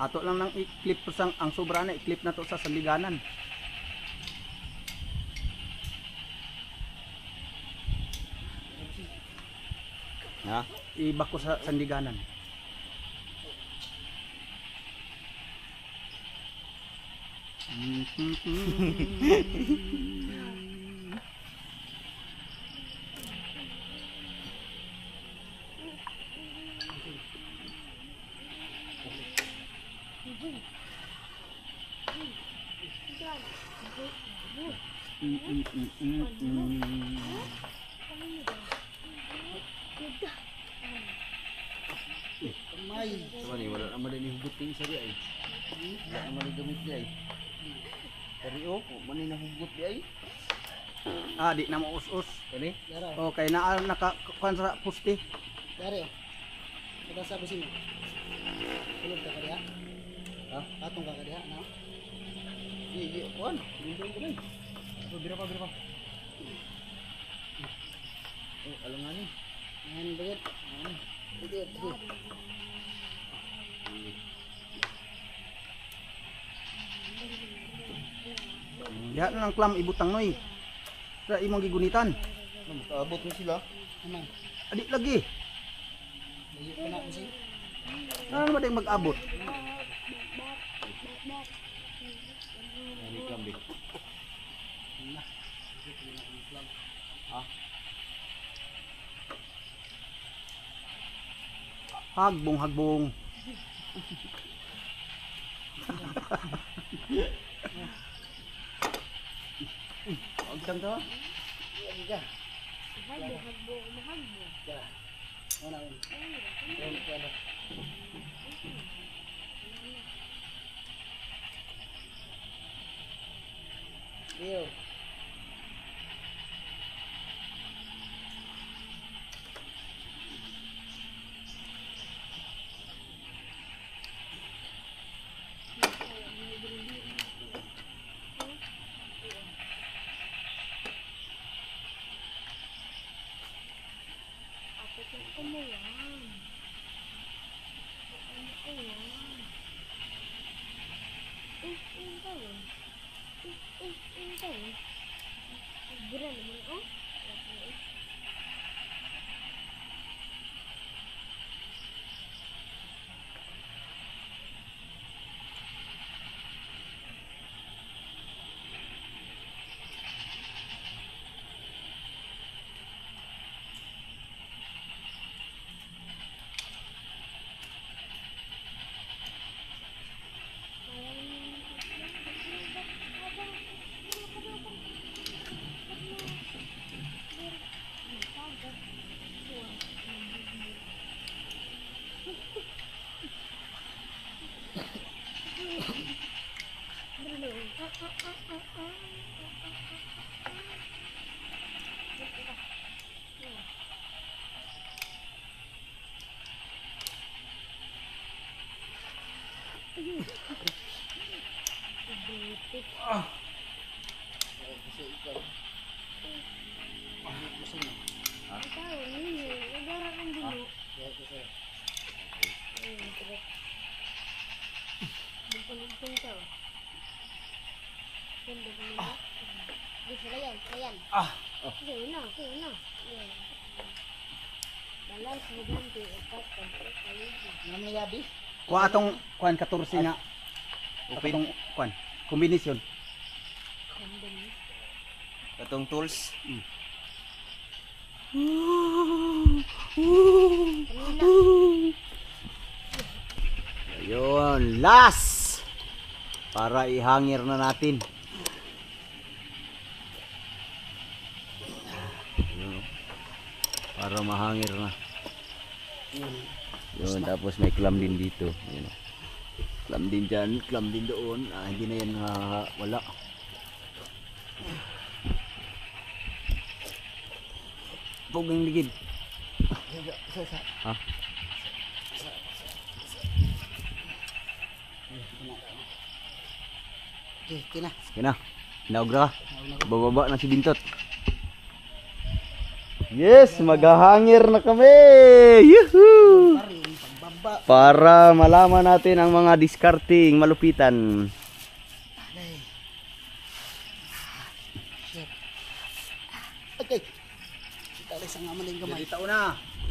Ato lang nang i-clip to sang ang sobra na i-clip na to sa sandiganan. Ha? Ibako sa sandiganan. Ano ni, wala naman din hugot yung isa di ay. Wala naman din gamit di ay. Pero man ni nahugot di ay. Ah, di na mo us-us. Kani? Oh, kay naa nakakuan sa puste. Dari. Punta sa busing. Tulog ka kadiha. Ha? Atong ka kadiha na. Di, kuan. Dindong ko na. Bira pa. Oh, alanganin. Ayan bagit. Bagit. Diha na ng clam ibutang noy. Sa imong gigunitan. Abot mo sila. Aman. Adi lagi. Bagit ka na busing. Ano naman din mag-abot? Ani klambi. Hagbong. Ang tanda. Mahagbo. Ano yun? Iyo. Ayan. Kaya. Balance mo din to upat kayo. Ano yabi? Kuha atong kuan 14 nga. Atong kuan kombinasyon. Katong tools. Ayun, last para ihangir na natin. Ayun, para mahangir na. Yun, tapos may clam din dito. Ayun. Clam din dyan, clam din doon. Hindi na yan wala. Pugang ligid. Ha? Okay, kina. Kina. Naugra ka. Bababa na si Bintot. Yes, maghahangir na kami. Yuhu! Para malaman natin ang mga discarding malupitan. Okay. Kita ulit sa ngaman din gamay. Dilitaw na.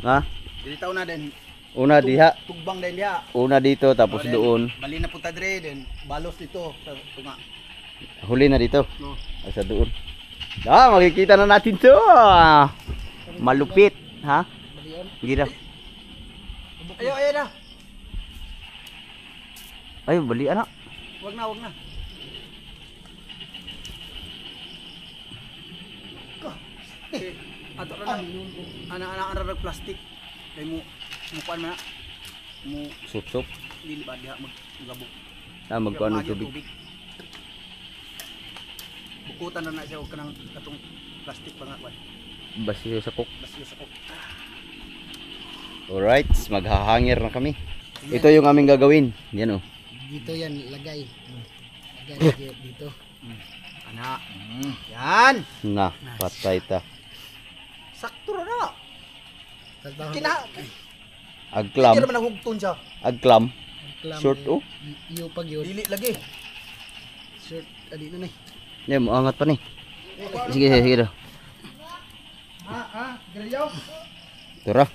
Ha? Dilitaw na din. Una diha, Tugbang din diha. una dito tapos Then, doon. Bali na punta dire din. Balos dito sa tunga. Huli na dito. No. Sa doon. Makikita na natin 'to. Malupit, ha? Gira. Ayo, ayo na. Ay, bali anak. Wag na, wag na. Ato ra ana plastic. Kay mo kuan man. Mo Sup-sup. dili ba diha maggabok. Magkuhan ng tubig. Bukutan na siya og kanang katong plastic pa nga kuan. Basi sa kok. Basta sa kok. Alright, maghahangir na kami. Ito yung aming gagawin. Yan oh. Dito yan, lagay. Lagay dito. Ana. Yan. Na, patay ta. Sakto ra na. Tagtahon. Kina. Agklam. Kira man nahugton siya. Agklam. Short oh. Iyo pag yun. Dili lagi. Short. Adi na ni. Yan, maangat pa ni. Sige, sige, sige daw. Grilyo. Tura.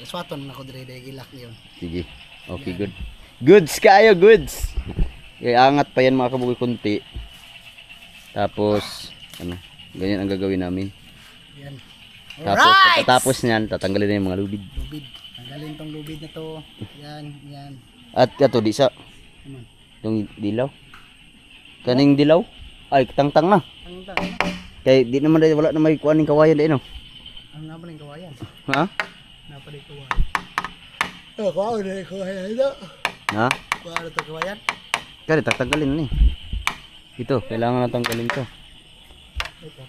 Swaton ako dire day ilak niyon. Sige. Okay, good. Goods kayo, goods. Iangat pa yan mga kabugoy kunti. Tapos, ano, ganyan ang gagawin namin. Yan. Tapos, pagkatapos niyan, tatanggalin na yung mga lubid. Lubid. Tanggalin tong lubid na to. Yan, yan. At ito, di sa, Ano? yung dilaw. Kaning dilaw. Ay, tangtang na. Ang Kaya di naman dahil wala na may kuhaning kawayan din, no? ang napaling kawayan. Ha? Napaling kawayan. Oh, kawayan na kawayan ito. Ha? Kawayan na to kawayan. Kaya tatanggalin na eh. Ito, kailangan na tanggalin to. Ito.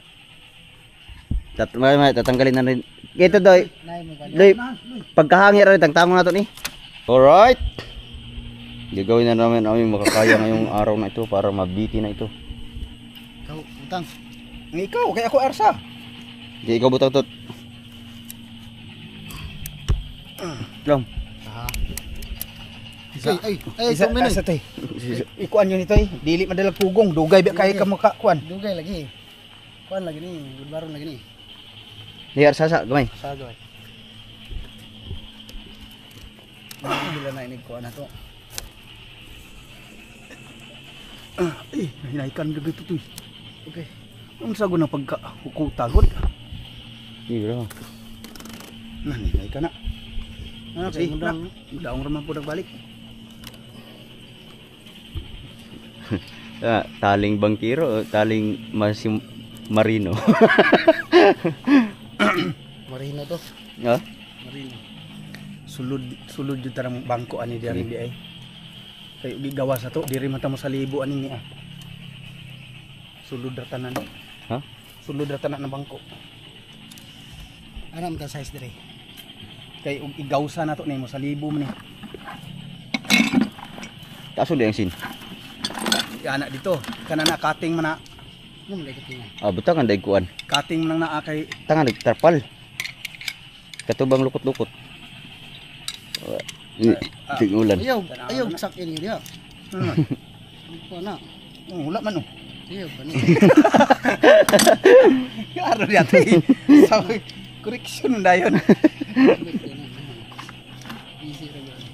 Tatanggalin na rin. Ito daw, Nay mo kanya. Doy, pagkahangir rin, tangtamo na to ni. Alright. Gagawin na namin aming makakaya ngayong araw na ito para mabiti na ito. Kau utang. Ang ikaw kay ako arsa. Di ikaw butang tot. Lang. Ay, Isa kumin. sa tay. Ikuan yun ito eh. Dili madalag pugong. Dugay ba kay ka makakuan. Dugay lagi. Kuan lagi ni, budbaron lagi ni. Hiyar sasa, gamay. Sagoy. Bila na inig kuan na to. Hinaikan gabi ito to. Okay. Ang sago na pagka-hukutagod. Iya. Naninay ka na. Ano Sige, kay mudang? Daong ramang po nagbalik. Taling bangkiro, taling marino. Marino to. Ha? Marino. Sulod yung tarang bangko ani diyan di ay. Kay gigawa sa to, diri man ta mo sa libo ani ni ah. Sulod ra tanan. Ha? Sulod ra tanan ng bangko. Ano man ta size dire? Kay og igawsa na to nimo sa libo man ni. Kaso di ang sin. Ana dito, kana na cutting man na, Ano man lagi tingnan? Butang ang kuan. cutting man na kay Tangan nagtarpal. Katubang lukot-lukot. Tigulan. Ayaw sak ini dia. Kuan na. wala man oh. Ayaw pa ni. Aro dia to. Sa correction dayon. Easy ra gyud.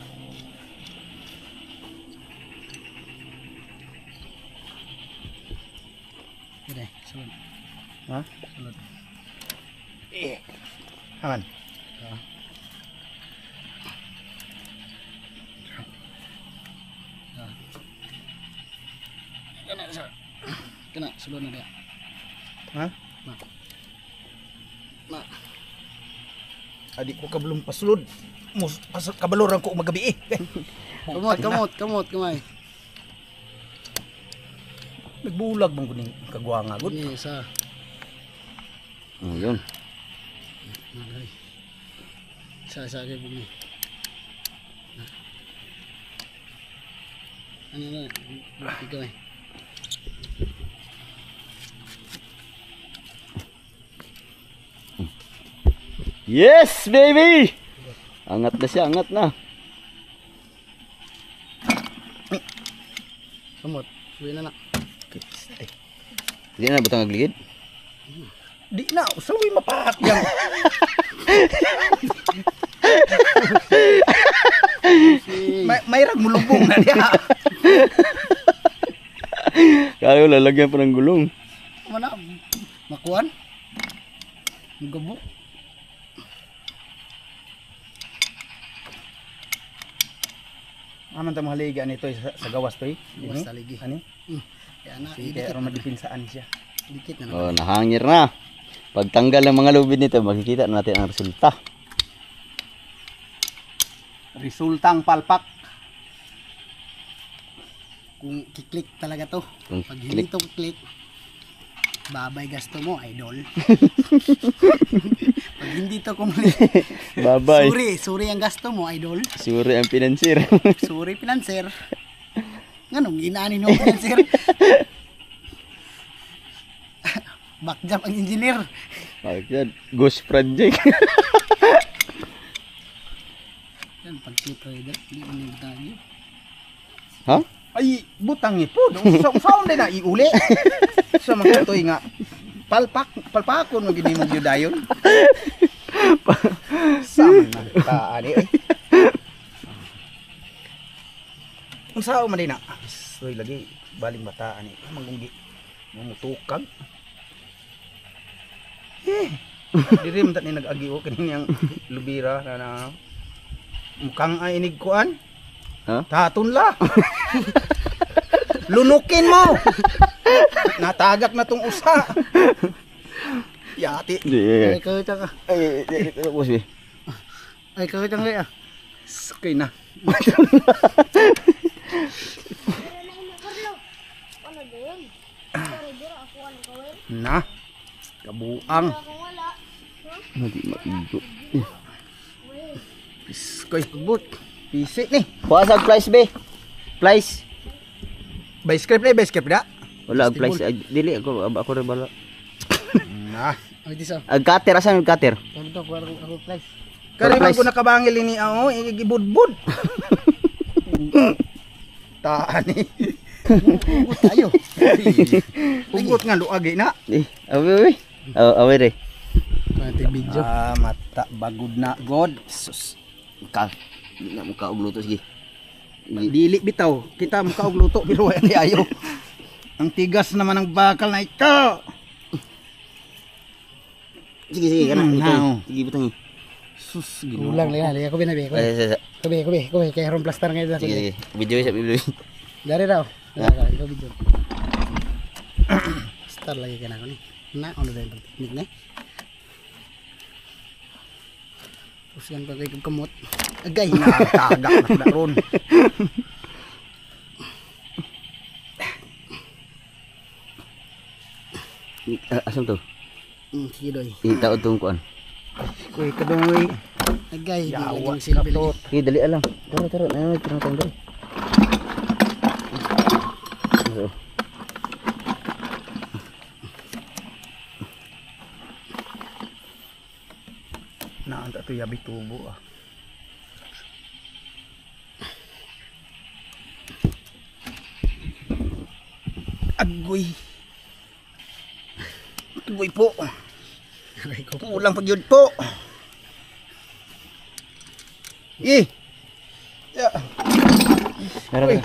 Aman. Kena sulod na dia. Ha? Na. Adik ko kabelum pasulod. Kabaloran ko magabi eh. Kamot kamay. Nagbulag bang kuning kagwanga gud. Ni sa. Oh, yun. Nalay. Sa kay bumi. Ano na? Ikaw eh. Yes, baby! Angat na siya, angat na. Kamot. Suwi na na. Hindi na butang agligid. Di na, sawi mapahat yang. May rag mulubong na dia. Kaya lalagyan pa ng gulong. Mana? Makuan? Magabo. Aman ta mahaliga nito sa gawas to eh. Gawas taligi. Ani? Yan na. Sige, aron magipinsaan siya. Dikit na Oh, nahangir na. Pagtanggal ng mga lubid nito, makikita natin ang resulta. Resultang palpak. Kung kiklik talaga to. Kung Pag click. hindi to click, babay gasto mo, idol. Pag hindi to kumuli, Bye-bye. suri ang gasto mo, idol. Suri ang financier. Suri pinanser. Nganong ginani no pinanser? Backjump ang engineer. Bakit? Ghost project. Yan, pag click rider, hindi mo nagtagi. Ha? Ay, butang ni po. Sound din na iuli. Sa mga toy nga. Palpakon mo gini mo dayon. Sam na kaani eh. Unsa man din na? Soy lagi baling mata ani. Mangunggi. Mumutukag. Diri man ni nag-agi o kini yang lubira na mukhang ay inig kuan. Ha? Taton la. Lunukin mo. Natagak na tong usa. Yati. Ay, kawit ka. Ay, boss be. Ay, kawit ang kaya. Sakay na. Ano ba yun? Rider, ako ano kawin? Na. Kabuang. Ako wala. Hindi maigo. Piskoy. But. Pisik ni. Puasag flies be. Flies. By script da. Wala flies. Dili ako rin bala. Na. Ay, di sa. Ag cutter asan yung cutter? Ano to, ako flies. Kari man Surprise. ko nakabangil ini ako, igibudbud. Taani. Ugot tayo. Ugot nga luagi na. Eh, awi. Awi re. Pati video. Mata bagud na god. Sus. Ka. Hindi na mo kaog luto sige. Dili bitaw. Kita mo kaog luto pero wala di ayo. Ang tigas naman ng bakal na ito. Sige kana. Now. Sige butang. Sus Kulang lang yan. Ako binabi. Kubi. Kaya harong plaster ngayon. Sige. Video siya video. Dari raw. Ikaw video. Star lagi ka na ako ni. Na, ano dahil pag-technique na. Tapos yan pag ikaw kamot. Agay. Natagak na daron. Asam to? Sige doy. Itaod tong kuan. Kuy kadoy. Agay. Di Yawa laging silbi lagi. katot. Sige dali alang. Tara. Ano tara. Naanta to yabi tubo ah. Agoy. Agoy po. Aray ko. Kulang pag yun po. Eh. Ya. Tara. Uy.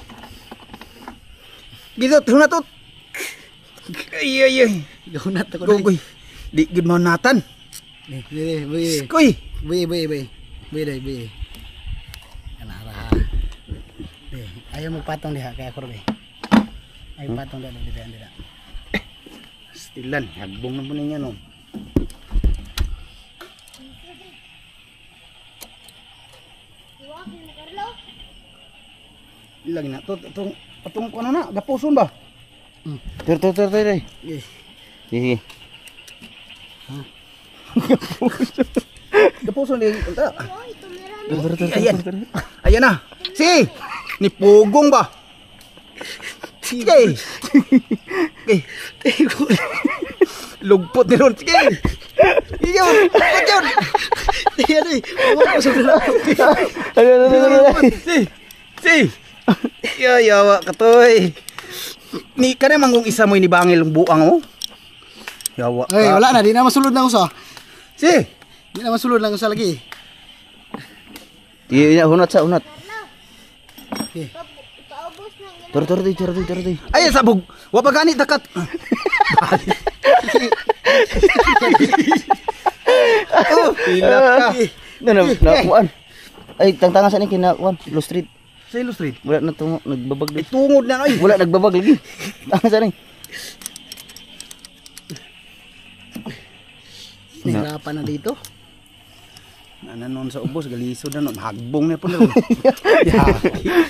Gidot, hunatot. Ay. Ikaw na ito ko Gogoy. Di gud man natan. Buy. Kuy! Buy. Kanara. Ayaw magpatong diha kaya ako be. Ay patong diha dito. Stilan, hagbong na mo niya no. Iwakin mo, Carlo. Lagi na atong ano na, gapuson ba? Tur. Yes. Sige. Gapuson di. Oh, ito meron. Ayan. Ayan na. Si, ni pugong ba? Sige. Okay. Lugpot ni Ron. Sige. Iyon. Iyon. Ayan eh. Huwag ko sa Si. Yawa ka toy. Ni ka na manggong isa mo inibangil ang buang mo. Yawa ka. Ay, wala na. Di na masulod na usa. Si. Di na masulod lang usa lagi. Iya, hunat. Okay. Ipaubos na. Tur. Ay sabog. Wa pa gani dakat. Oh, hilak ka. Kuan. Ay, tangtangan sa ni kinakuan, Low Street. Sa Illustrate. Wala na tungo, nagbabag Ay lagi. tungod na ay. Wala nagbabag lagi. Tanga sa ni. Nahirapan na dito. Nanon sa ubos galisod na no. Hagbong na po na.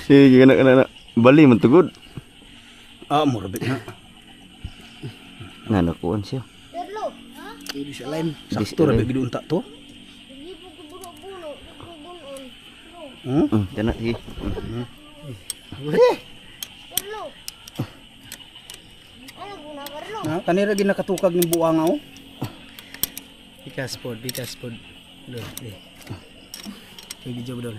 Sige, kana. Bali man tugod. Ah, murabit na. Nakuan siya. Carlo, ha? Hindi siya line. Sakto ra bigid unta to. Hindi po ko buno-buno. Bunon. No. Kana sige. Carlo. Ano guna, Carlo? Ha, kanira gid nakatukag ning buang oh. Bikas pod. Dol. Kay video dol.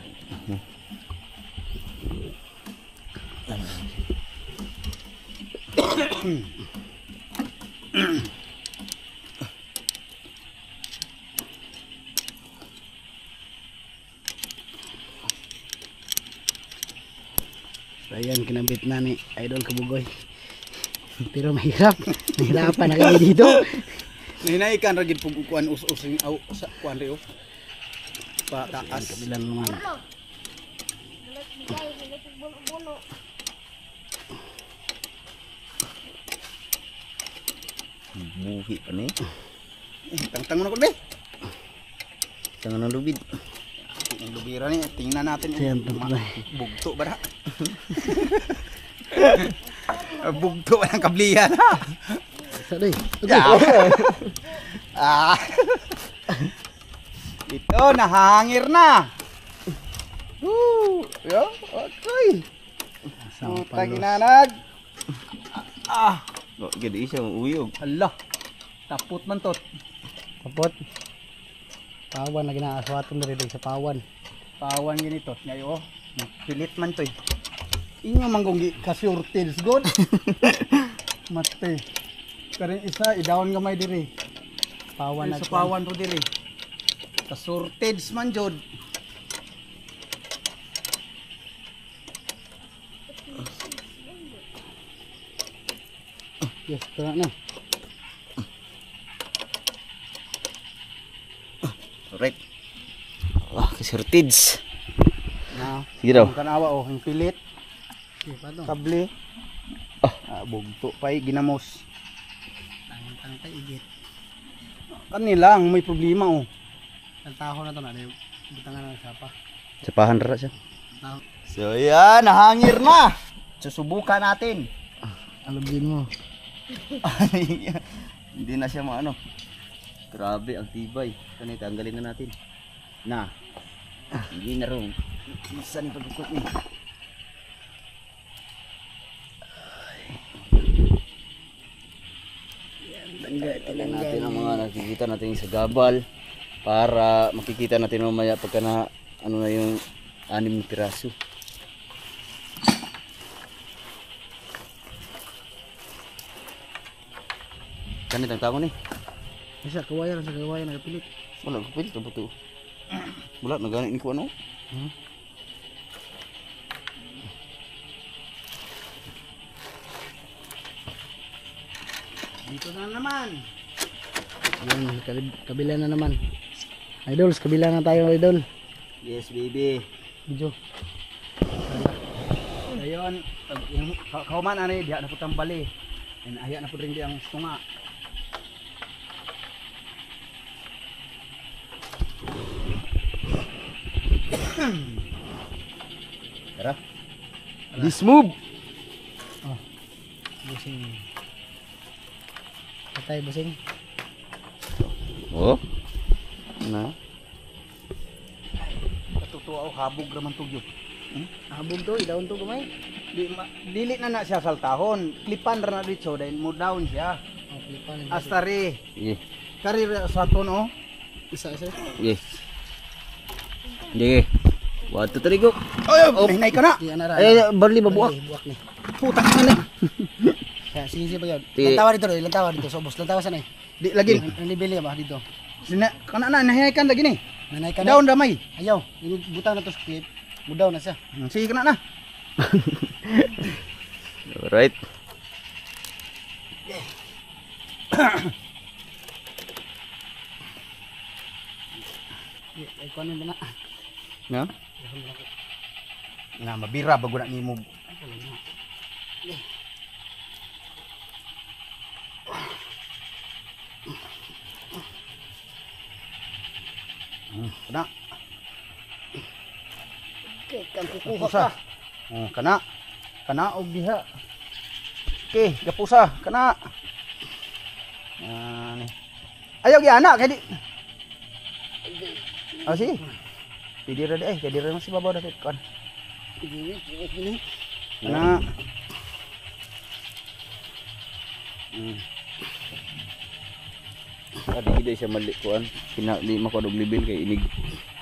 So ayan, kinabit na ni Idol Kabugoy. Pero mahirapan na kami dito. Ninaikan ra gid pug kuan us-us sa kuan ri oh. Pa taas. Kabilang naman. Carlo. Halat buno-buno. Buhi pa ni. Tangtang mo na ko be. Tangan ng lubid. Ang lubira ni tingnan natin. Ayan, Bugto ba na? Bugto ba ng kablihan ha? Sorry. Ah. Ito nahangir na. Yo, okay. Putang inanag. Ah, Gadi siya uyog. hala. Tapot man tot. Kapot. Pawan na ginaaswaton na rin sa pawan. Pawan ganito. Ngayon, pilit man to. Inyo manggong kasurtils god. Mate. Karin isa, idawon gamay diri. Pawan na Sa pawan ro diri. Kasurtils man jod. Yes, tara na. Alright. Kasurtids. Na. Sige daw. Ang kanawa oh, yung pilit, Okay, pato. kable. Bugto pa ginamos. Tang tay igit. Kanilang may problema oh. Taho na to na. Butangan na sapa. Sapahan ra siya. Taho. So yan, nahangir na. Susubukan natin. Alubin mo. Hindi na siya maano. Grabe ang tibay. Kani tanggalin na natin. Na. Hindi na ron. Saan yung pagkukot ni? Tanggalin natin ang mga nakikita natin sa gabal para makikita natin mamaya pagka na ano na yung 6 na piraso. Kanit ang tao ni. Isa kawayan sa kawayan nagapilit. Wala ko pwede ito buto. Wala nagani ni ko ano. Dito na naman. Yan, kabila na naman. Idol, sa kabila na tayo, idol. Yes, baby. Video. Dayon, yung kauman ani diha na putang bali. And aya na pud ring di ang tunga. Tara. This move. Busing. Patay, busing. Oh. Na. Katutuwa habog raman tugyo. Habog to, idawon to gamay. Dili na siya saltahon. Klipan ra na dito dahil mo down siya. Oh, klipan. Astari. Sige. Kari sa tono. Isa. Sige. Sige. 1, 2, 3, go. Ay, hinay ka na. Di ana ra. Barley mabuak. Buak ni. Putak ka na. Kaya sige pa yun. Ti- Lantawa dito, lantawa dito. Sobos, lantawa sana eh. Di lagi. Ang libel ba dito? Kana na nahinay kan lagi ni. Nanay ka na. Down damay. Ayaw, butang na to skip. Budaw na siya. Sige kana na. Alright. Ay, kunin mo na. Na? Nga mabira bago na nimo. Kana. Okay, kang kukuha Kapusa. ka. Kana. Kana og diha. Okay, kapusa, kana. Ani. Ayaw gyana kay di. Ah, si. Pidi ra di kay di ra si babaw dapat kan. Gini. Kana. Adi gid siya mali kuan. Di makadog libil kay inig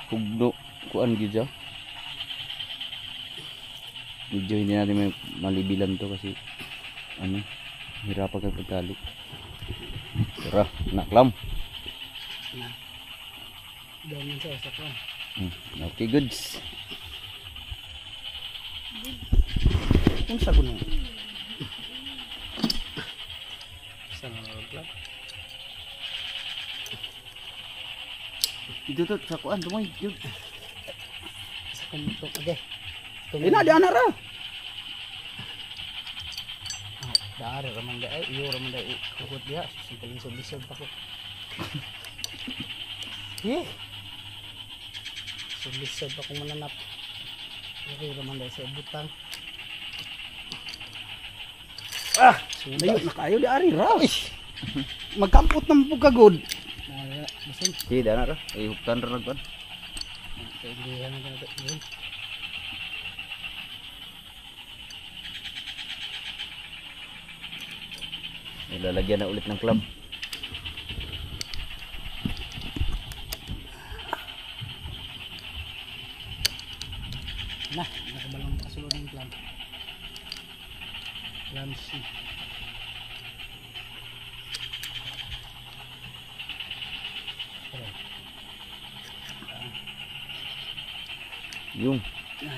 hugno kuan gid siya. Medyo hindi natin may malibilan to kasi ano, hirapan kang pagtali. Tara, naklam. Daw man siya sa kuan. Okay, goods. Unsa kuno? Sa mga Dito to sa kuan, tumoy. Jud. sa kumutok. Okay. Ina di ana ra. Daara raman da ay, iyo raman da ikut dia. Simple lisod pa ko. Lisod pa ko mananap. Iyo raman da sa butang. Layo na kayo di ari ra. Magkampot nang pugkagod. Nara, basing. Sige, dana ra. Ay huktan ra nagkuan. Hindi na ganito. Ilalagyan na ulit ng club. Nah, nakabalong kasulod ng plan. Plan C. Yung.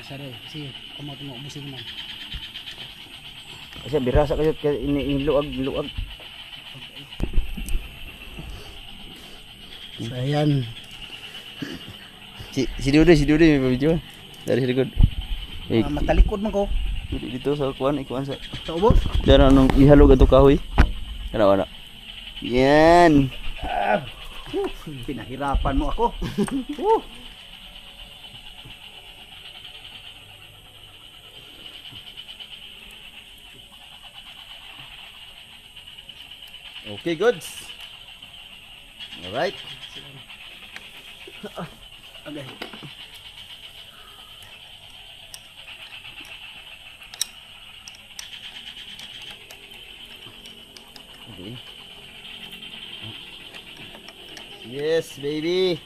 Sorry. Sige, kamu tunggu ubusin man. Kasi birasa kayo iniluag. So, ayan. Si Dude may video. Dari likod. Eh, Matalikod man ko. dito sa kuan sa Sa ubos. dara nung ihalog ato kahoy. Kana. Yan. Pinahirapan mo ako. Okay, goods. Alright. Okay. Okay. Yes, baby.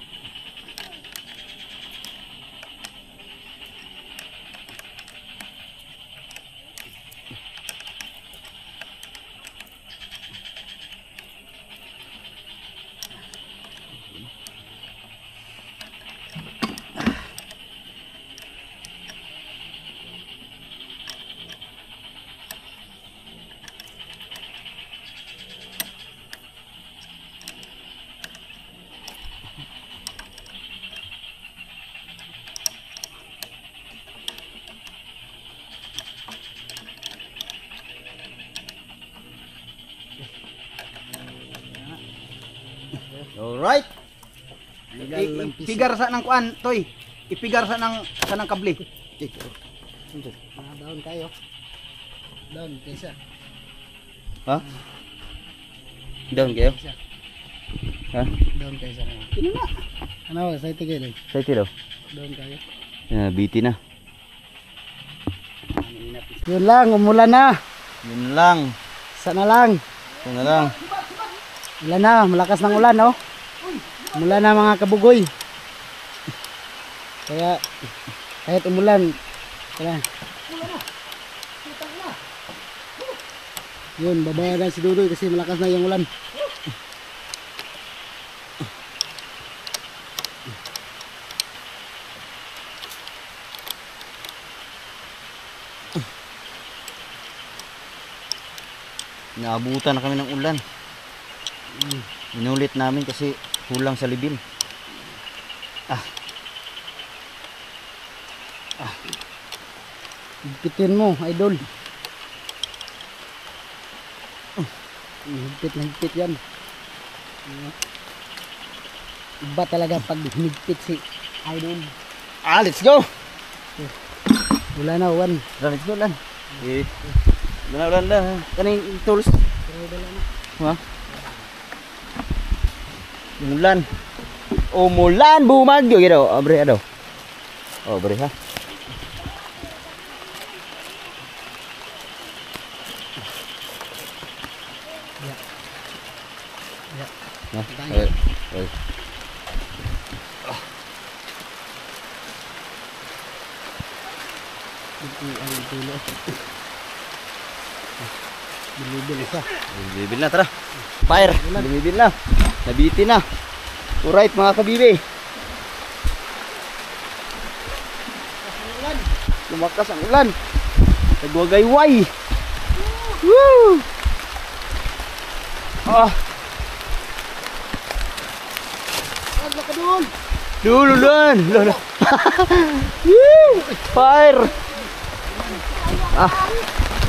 Alright. Legal lang piso. Ipigar sa ng kuan, toy. Ipigar sa ng kable. Down kayo. Down kaysa. Ha? Down kayo? Ha? Down kaysa. Kino na. Ano, sa ito kayo. Sa ito daw. Down kayo. Biti na. Yun lang, umulan na. Yun lang. Sana lang. Ito na lang. Ulan na, malakas ng ulan, oh. Umulan na mga kabugoy. Kaya, kahit umulan, kaya. Yun, bababa na si Dudoy kasi malakas na yung ulan. Naabutan na kami ng ulan. Inulit namin kasi kulang sa libil. Higpitin mo, idol. Higpit na higpit yan. Iba talaga pag higpit si idol. Let's go! Wala na, uwan. Let's go lan. Ulan na. Kaning tools. Ha? Umulan. Umulan bumagyo gitu. Abre ado. Oh, bre ha. Ya. Oi. Ito ang tulo. Bilibil isa. Bibil na, tara. Fire. Bibil na. Nabiti na. Alright mga kabibi. Lumakas ang ulan. Nagwagayway. Woo! Ano ka doon? Lululan. Woo! Fire.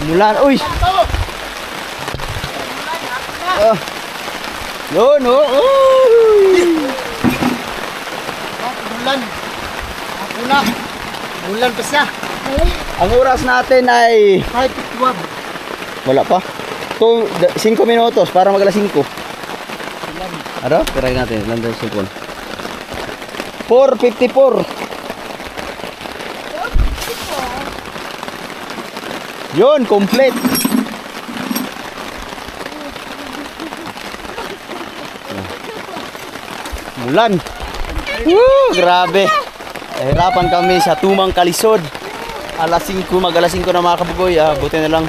Mulan. Uy. Yun, Bulan. Ako na. Bulan pa siya. Ang oras natin ay 5:12. wala pa. 5 minutos para mag alas 5. Ano? Try natin. Landan sa cellphone. 4:54. Yun, complete. Mulan. Woo, grabe. Nahirapan kami sa tumang kalisod. Alas 5, mag alas 5 na mga kabugoy. Buti na lang.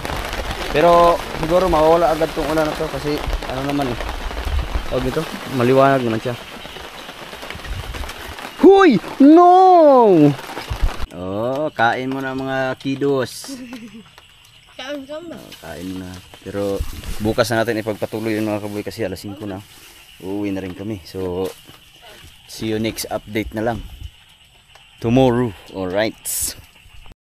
Pero siguro mawawala agad tong ulan na to kasi ano naman eh. Tawag nito, maliwanag naman siya. Huy! No! Oh, kain mo na mga kiddos. Kain ka ba? Kain mo na. Pero bukas na natin ipagpatuloy yung mga kabugoy kasi alas 5 na. Uuwi na rin kami. So, see you next update na lang. Tomorrow. Alright.